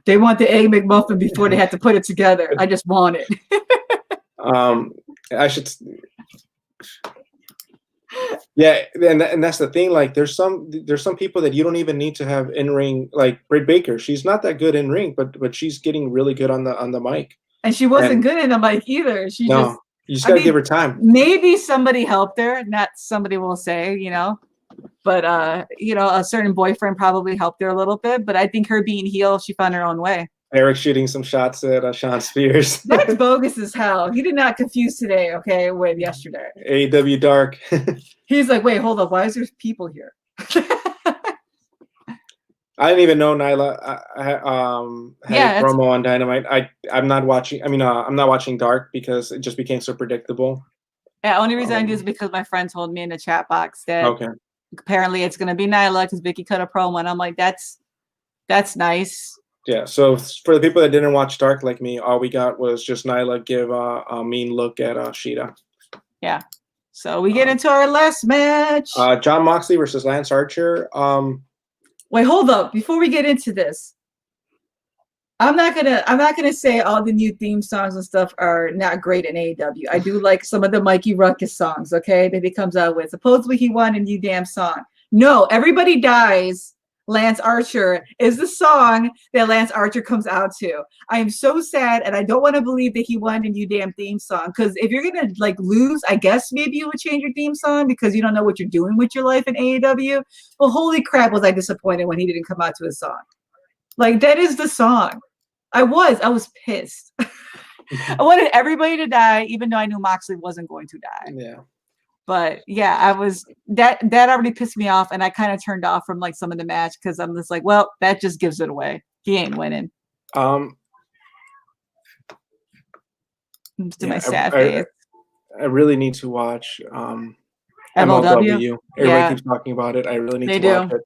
They want the Egg McMuffin before they have to put it together. I just want it. I should. Yeah, and that's the thing. Like, there's some people that you don't even need to have in ring. Like Britt Baker, she's not that good in ring, but she's getting really good on the mic. And she wasn't good in the mic either. You just gotta give her time. Maybe somebody helped her. Not somebody will say, but a certain boyfriend probably helped her a little bit. But I think her being heel, she found her own way. Eric shooting some shots at Shawn Spears. That's bogus as hell. He did not confuse today, okay, with yesterday. AEW Dark. He's like, wait, hold up. Why is there people here? I didn't even know Nyla had a promo on Dynamite. I'm not watching. I'm not watching Dark because it just became so predictable. Yeah, only reason I do is because my friend told me in the chat box that apparently it's going to be Nyla because Vicky cut a promo, and I'm like, that's nice. Yeah. So for the people that didn't watch Dark like me, all we got was just Nyla give a mean look at Sheeta. Yeah. So we get into our last match. Jon Moxley versus Lance Archer. Wait, hold up. Before we get into this, I'm not gonna say all the new theme songs and stuff are not great in AEW. I do like some of the Mikey Ruckus songs, okay, that he comes out with. Supposedly he won a new damn song. No, Everybody Dies Lance Archer is the song that Lance Archer comes out to. I am so sad, and I don't want to believe that he wanted a new damn theme song. Because if you're gonna like lose, I guess maybe you would change your theme song because you don't know what you're doing with your life in AEW. Well, holy crap, was I disappointed when he didn't come out to his song. Like, that is the song. I was pissed. I wanted everybody to die, even though I knew Moxley wasn't going to die. Yeah. But yeah, I was that already pissed me off, and I kind of turned off from like some of the match because I'm just like, well, that just gives it away. He ain't winning. Yeah, my sad face. I really need to watch MLW. Everybody keeps talking about it. I really need to watch it.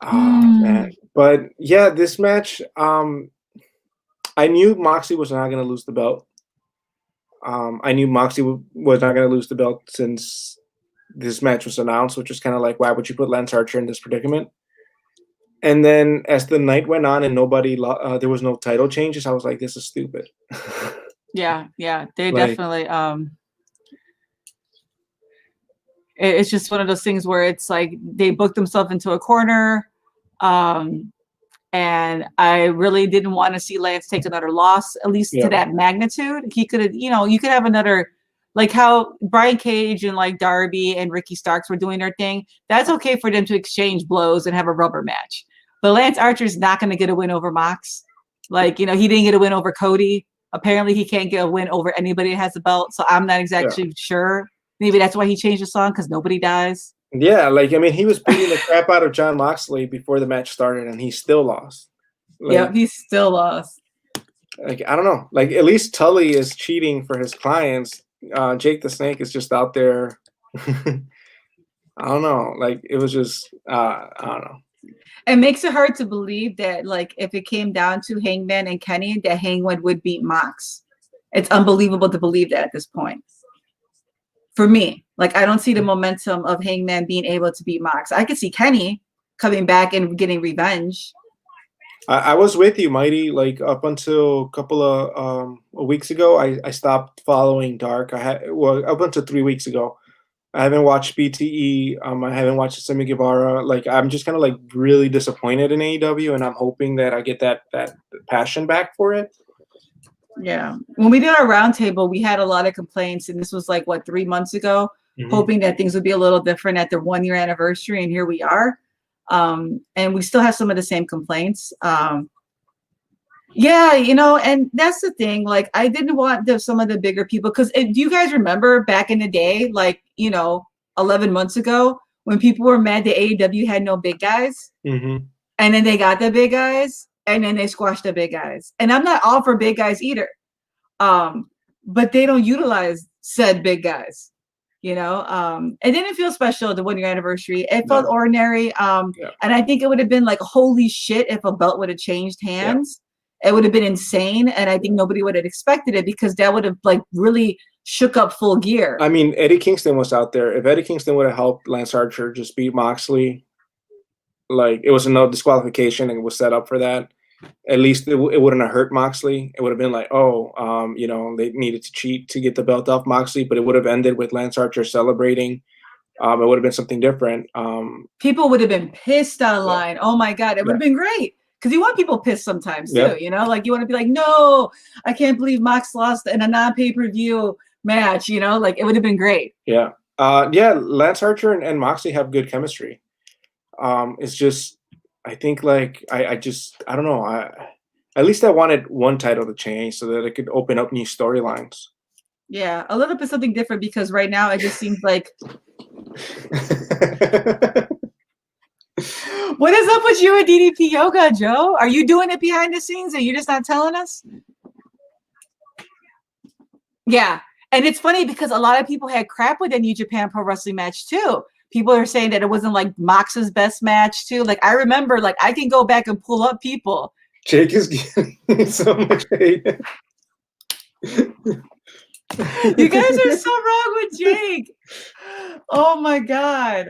Man. But yeah, this match, I knew Moxley was not going to lose the belt. I knew Moxley was not going to lose the belt since this match was announced, which was kind of like, why would you put Lance Archer in this predicament? And then as the night went on and there was no title changes, I was like, this is stupid. Yeah, they definitely. It's just one of those things where it's like they booked themselves into a corner. And I really didn't want to see Lance take another loss, at least to that magnitude. He could have, you could have another, like how Brian Cage and like Darby and Ricky Starks were doing their thing. That's okay for them to exchange blows and have a rubber match. But Lance Archer's not going to get a win over Mox. Like, he didn't get a win over Cody. Apparently he can't get a win over anybody that has a belt. So I'm not exactly sure. Maybe that's why he changed the song, because nobody dies. Yeah, he was beating the crap out of Jon Moxley before the match started, and he still lost. He still lost. Like, I don't know. Like, at least Tully is cheating for his clients. Jake the Snake is just out there. I don't know. Like, it was just, I don't know. It makes it hard to believe that, like, if it came down to Hangman and Kenny, that Hangman would beat Mox. It's unbelievable to believe that at this point. For me, like, I don't see the momentum of Hangman being able to beat Mox. I could see Kenny coming back and getting revenge. I was with you, Mighty. Like, up until a couple of weeks ago, I stopped following Dark. Up until 3 weeks ago, I haven't watched BTE. I haven't watched Sammy Guevara. Like, I'm just kind of like really disappointed in AEW, and I'm hoping that I get that passion back for it. Yeah. When we did our roundtable, we had a lot of complaints, and this was like, 3 months ago, hoping that things would be a little different at their 1 year anniversary, and here we are. And we still have some of the same complaints. And that's the thing. Like, I didn't want some of the bigger people, because do you guys remember back in the day, like, 11 months ago, when people were mad that AEW had no big guys, and then they got the big guys, and then they squashed the big guys. And I'm not all for big guys either, but they don't utilize said big guys. It didn't feel special the 1 year anniversary. It felt ordinary. And I think it would have been like, holy shit, if a belt would have changed hands. It would have been insane. And I think nobody would have expected it, because that would have like really shook up Full Gear. I mean, Eddie Kingston was out there. If Eddie Kingston would have helped Lance Archer just beat Moxley, like, it was no disqualification and it was set up for that. At least it wouldn't have hurt Moxley. It would have been like, they needed to cheat to get the belt off Moxley, but it would have ended with Lance Archer celebrating. It would have been something different. People would have been pissed online. Oh my God, it would have been great. Because you want people pissed sometimes too, like, you want to be like, no, I can't believe Mox lost in a non-pay-per-view match, like, it would have been great. Yeah. Lance Archer and Moxley have good chemistry. It's just, I think, like, I don't know. At least I wanted one title to change so that it could open up new storylines. Yeah, a little bit something different, because right now it just seems like. What is up with you and DDP Yoga, Joe? Are you doing it behind the scenes and you're just not telling us? Yeah, and it's funny because a lot of people had crap with the New Japan Pro Wrestling match too. People are saying that it wasn't like Mox's best match too. Like, I remember, like, I can go back and pull up people. Jake is getting so much hate. You guys are so wrong with Jake. Oh my God.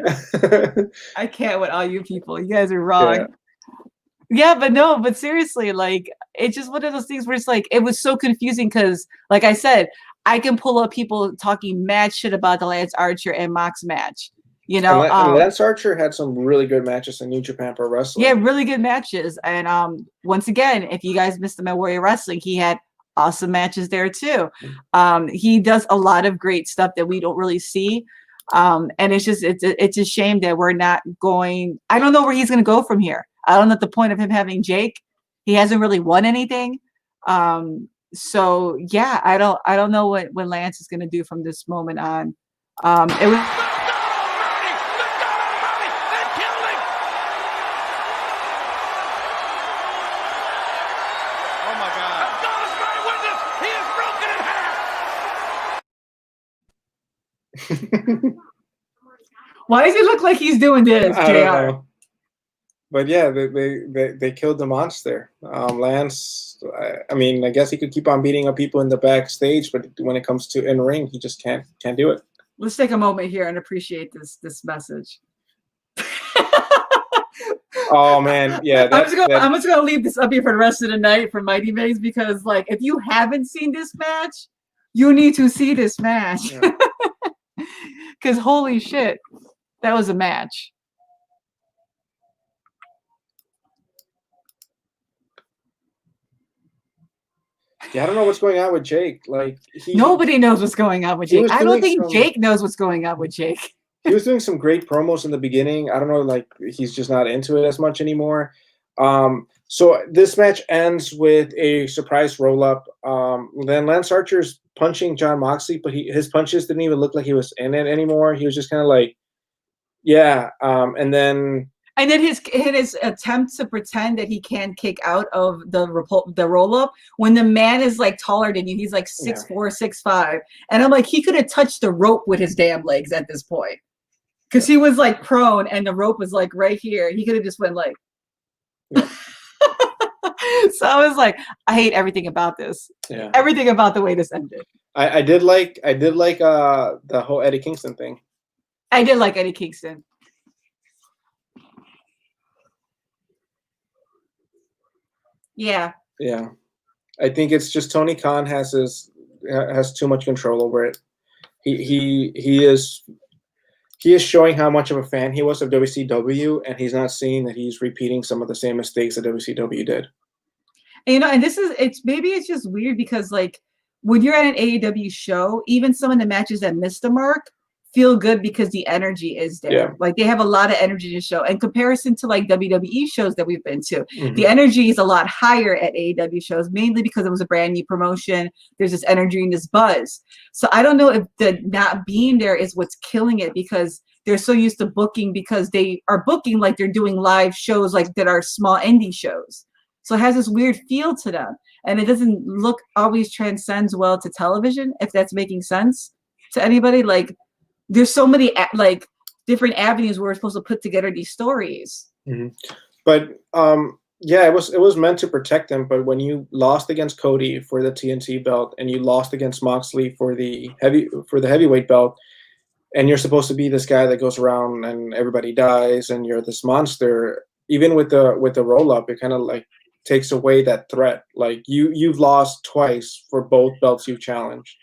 I can't with all you people. You guys are wrong. Yeah, but seriously, like, it's just one of those things where it's like, it was so confusing because, like I said, I can pull up people talking mad shit about the Lance Archer and Mox match. You know, and Lance Archer had some really good matches in New Japan Pro Wrestling. Yeah, really good matches. And once again, if you guys missed him at Warrior Wrestling, he had awesome matches there too. He does a lot of great stuff that we don't really see. And it's a shame that we're not going. I don't know where he's going to go from here. I don't know the point of him having Jake. He hasn't really won anything. So yeah, I don't know what Lance is going to do from this moment on. It was. Why does it look like he's doing this, I JR? don't know. But yeah, they killed the monster. Lance, I mean, I guess he could keep on beating up people in the backstage, but when it comes to in ring, he just can't do it. Let's take a moment here and appreciate this message. Oh man, yeah. I'm just gonna leave this up here for the rest of the night for Mighty Maze, because like if you haven't seen this match, you need to see this match. Because holy shit, that was a match. Yeah, I don't know what's going on with Jake. Like nobody knows what's going on with Jake. I don't think Jake knows what's going on with Jake. He was doing some great promos in the beginning. I don't know, like he's just not into it as much anymore. So this match ends with a surprise roll up. Then Lance Archer's punching Jon Moxley, but his punches didn't even look like he was in it anymore. He was just kind of like, yeah. And then his attempt to pretend that he can kick out of the roll up when the man is like taller than you. He's like 6'4", 6'5", and I'm like, he could have touched the rope with his damn legs at this point, because he was like prone and the rope was like right here. He could have just went like. Yeah. So I was like, I hate everything about this. Yeah. Everything about the way this ended. I did like the whole Eddie Kingston thing. I did like Eddie Kingston. Yeah. Yeah. I think it's just Tony Khan has too much control over it. He is showing how much of a fan he was of WCW, and he's not seeing that he's repeating some of the same mistakes that WCW did. And, and it's just weird because like when you're at an AEW show, even some of the matches that missed the mark feel good because the energy is there. Yeah. Like they have a lot of energy to show. In comparison to like WWE shows that we've been to, the energy is a lot higher at AEW shows, mainly because it was a brand new promotion. There's this energy and this buzz. So I don't know if the not being there is what's killing it, because they're so used to booking, because they are booking like they're doing live shows like that are small indie shows. So it has this weird feel to them, and it doesn't look always transcends well to television, if that's making sense to anybody. Like there's so many like different avenues where we're supposed to put together these stories. But yeah, it was meant to protect them. But when you lost against Cody for the TNT belt, and you lost against Moxley for the heavyweight belt, and you're supposed to be this guy that goes around and everybody dies, and you're this monster, even with the roll up, it kind of like takes away that threat. Like you've lost twice for both belts you've challenged.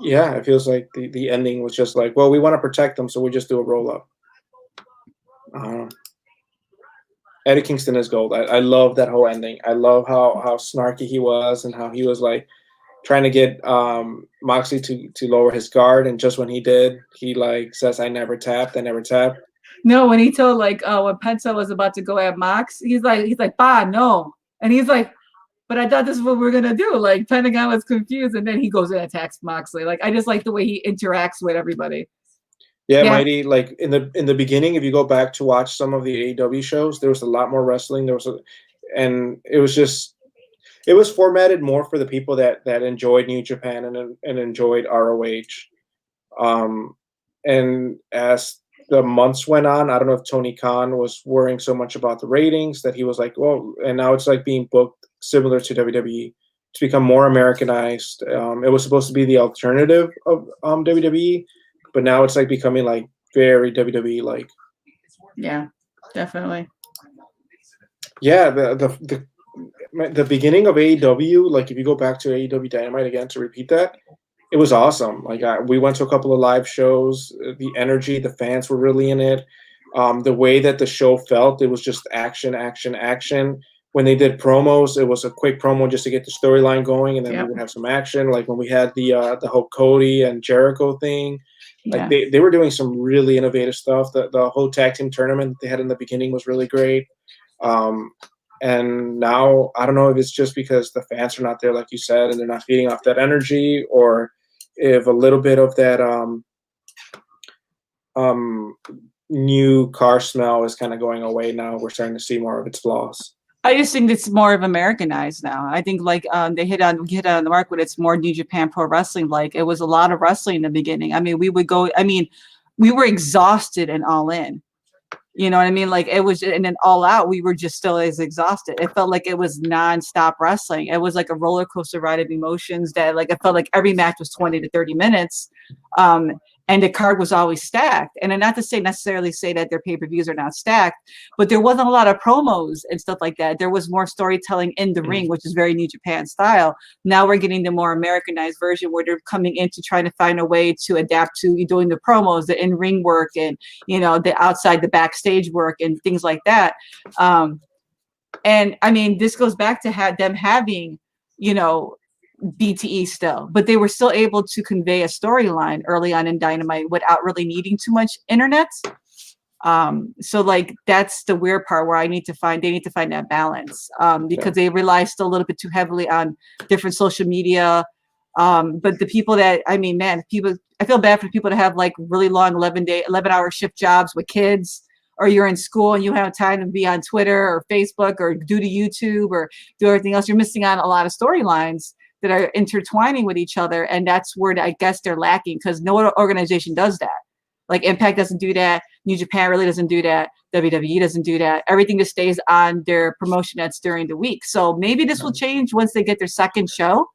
Yeah, it feels like the ending was just like, well, we want to protect them, so we just do a roll up. Eddie Kingston is gold. I love that whole ending. I love how snarky he was, and how he was like trying to get Moxley to lower his guard, and just when he did, he like says, I never tapped. No, when he told like when Penta was about to go at Mox, he's like, bah, no. And he's like, but I thought this is what we're gonna do. Like Pentagon was confused, and then he goes and attacks Moxley. Like I just like the way he interacts with everybody. Yeah, Mighty, like in the beginning, if you go back to watch some of the AEW shows, there was a lot more wrestling. And it was formatted more for the people that enjoyed New Japan and enjoyed ROH. And as the months went on, I don't know if Tony Khan was worrying so much about the ratings that he was like, well, and now it's like being booked similar to WWE to become more Americanized. It was supposed to be the alternative of WWE, but now it's like becoming like very WWE like. Yeah, definitely. Yeah, the beginning of AEW, like if you go back to AEW Dynamite again to repeat that, it was awesome. Like we went to a couple of live shows. The energy, the fans were really in it. The way that the show felt, it was just action, action, action. When they did promos, it was a quick promo just to get the storyline going, and then we Yep. would have some action. Like when we had the whole Cody and Jericho thing, like Yeah. they were doing some really innovative stuff. The whole tag team tournament they had in the beginning was really great. And now I don't know if it's just because the fans are not there, like you said, and they're not feeding off that energy, or if a little bit of that um, new car smell is kind of going away now. We're starting to see more of its flaws. I just think it's more of Americanized now. I think like they hit on the mark when it's more New Japan Pro Wrestling. Like it was a lot of wrestling in the beginning. I mean, we would go. I mean, we were exhausted and all in. You know what I mean? Like it was, and then all out, we were just still as exhausted. It felt like it was nonstop wrestling. It was like a roller coaster ride of emotions that like, it felt like every match was 20 to 30 minutes. And the card was always stacked. And then not to necessarily say that their pay-per-views are not stacked, but there wasn't a lot of promos and stuff like that. There was more storytelling in the ring, which is very New Japan style. Now we're getting the more Americanized version where they're coming into trying to find a way to adapt to doing the promos, the in-ring work, and the outside, the backstage work and things like that. And I mean, this goes back to them having, BTE still, but they were still able to convey a storyline early on in Dynamite without really needing too much internet. So like that's the weird part where they need to find that balance because they rely still a little bit too heavily on different social media. But the people that, I feel bad for the people that have like really long 11-hour shift jobs with kids, or you're in school and you have time to be on Twitter or Facebook or do the YouTube or do everything else. You're missing on a lot of storylines that are intertwining with each other. And that's where I guess they're lacking because no organization does that. Like Impact doesn't do that. New Japan really doesn't do that. WWE doesn't do that. Everything just stays on their promotion that's during the week. So maybe this will change once they get their second show.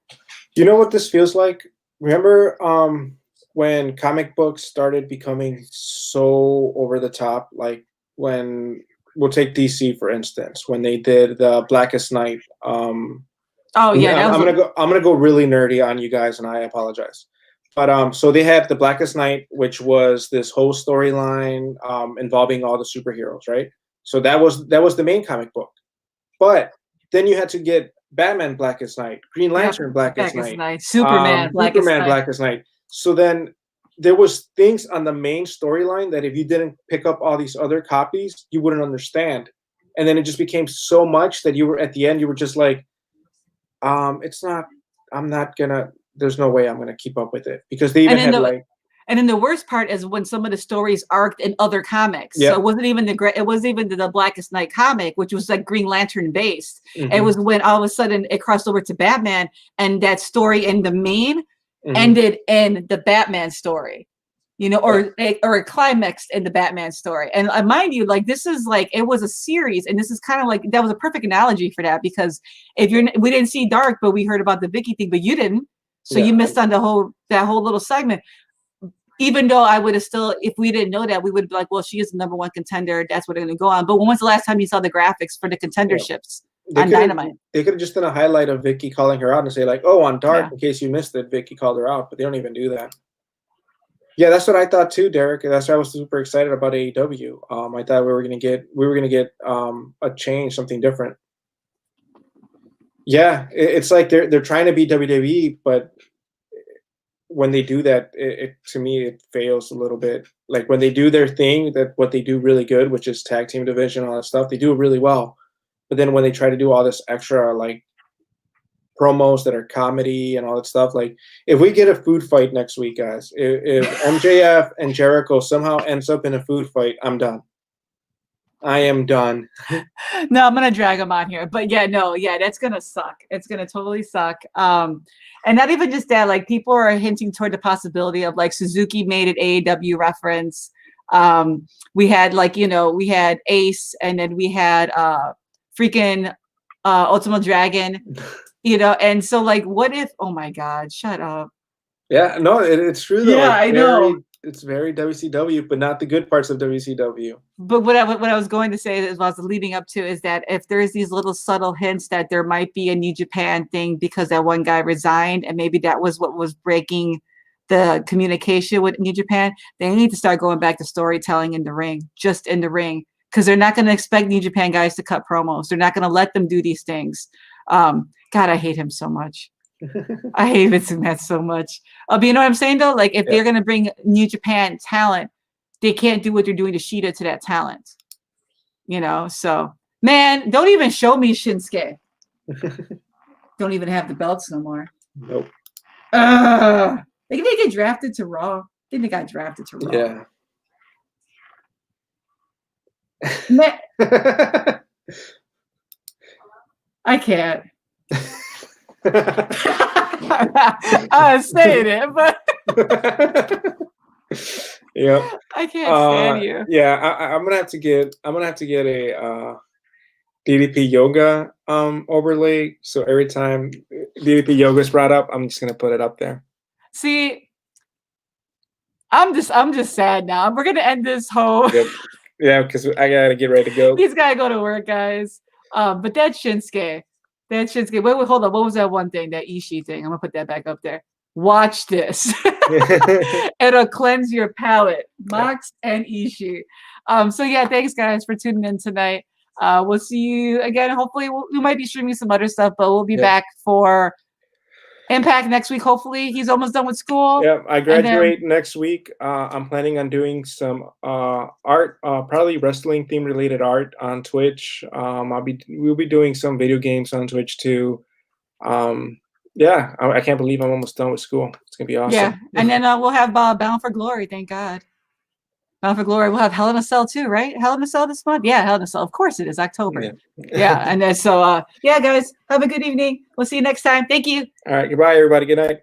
You know what this feels like? Remember when comic books started becoming so over the top? Like when we'll take DC for instance, when they did the Blackest Night. I'm gonna go really nerdy on you guys, and I apologize. But so they had the Blackest Night, which was this whole storyline involving all the superheroes, right? So that was the main comic book. But then you had to get Batman Blackest Night, Green Lantern Blackest Night, Superman Blackest Night. So then there was things on the main storyline that if you didn't pick up all these other copies, you wouldn't understand. And then it just became so much that you were at the end, you were just like, there's no way I'm gonna keep up with it because they even had and then the worst part is when some of the stories arced in other comics. Yep. So it wasn't even the Blackest Night comic, which was like Green Lantern based. Mm-hmm. It was when all of a sudden it crossed over to Batman, and that story in the main ended in the Batman story, or it climaxed in the Batman story. And mind you, like this is like it was a series, and this is kind of like that was a perfect analogy for that because we didn't see Dark, but we heard about the Vicky thing, but you didn't, so you missed on that whole little segment. Even though I would have still, if we didn't know that, we would be like, well, she is the number one contender. That's what they're going to go on. But when was the last time you saw the graphics for the contenderships on Dynamite? They could have just done a highlight of Vicky calling her out and say like, oh, on Dark, in case you missed it, Vicky called her out. But they don't even do that. Yeah, that's what I thought too, Derek. That's why I was super excited about AEW. I thought we were gonna get a change, something different. Yeah, it's like they're trying to be WWE, but when they do that, to me it fails a little bit. Like when they do their thing, that what they do really good, which is tag team division, all that stuff, they do it really well. But then when they try to do all this extra like promos that are comedy and all that stuff, like if we get a food fight next week, guys, if MJF and Jericho somehow ends up in a food fight, I'm done. I am done. No, I'm gonna drag them on here, but that's gonna suck. It's gonna totally suck. And not even just that, like people are hinting toward the possibility of like Suzuki made an AEW reference. We had we had Ace, and then we had freaking Ultimate Dragon, and so like what if, oh my God, shut up. Yeah, no, it's true though. Yeah, I know. it's very WCW, but not the good parts of WCW. But what I was going to say, as I was leading up to, is that if there's these little subtle hints that there might be a New Japan thing because that one guy resigned, and maybe that was what was breaking the communication with New Japan, they need to start going back to storytelling in the ring, just in the ring, because they're not going to expect New Japan guys to cut promos. They're not going to let them do these things. God, I hate him so much. I hate Vince McMahon so much. But you know what I'm saying, though? Like, if they're going to bring New Japan talent, they can't do what they're doing to Shida to that talent. You know? So, man, don't even show me Shinsuke. Don't even have the belts no more. Nope. They get drafted to Raw. I think they got drafted to Raw. Yeah. Man, I can't. I was saying it, but yeah, I can't stand you. Yeah, I'm gonna have to get a DDP yoga overlay. So every time DDP yoga is brought up, I'm just gonna put it up there. See, I'm just sad now. We're gonna end this whole. Yep. Yeah, because I gotta get ready to go. He's gotta go to work, guys. But that Shinsuke. Wait, hold on. What was that one thing? That Ishii thing. I'm gonna put that back up there. Watch this. It'll cleanse your palate. Mox and Ishii. So yeah, thanks guys for tuning in tonight. We'll see you again. Hopefully, we might be streaming some other stuff, but we'll be back for Impact next week. Hopefully, he's almost done with school. Yeah, I graduate next week. I'm planning on doing some art, probably wrestling theme related art on Twitch. We'll be doing some video games on Twitch too. Yeah, I can't believe I'm almost done with school. It's gonna be awesome. Yeah, and then we'll have Bound for Glory. Thank God. Bound for Glory. We'll have Hell in a Cell too, right? Hell in a Cell this month? Yeah, Hell in a Cell. Of course it is October. Yeah, and then so yeah, guys, have a good evening. We'll see you next time. Thank you. All right, goodbye, everybody. Good night.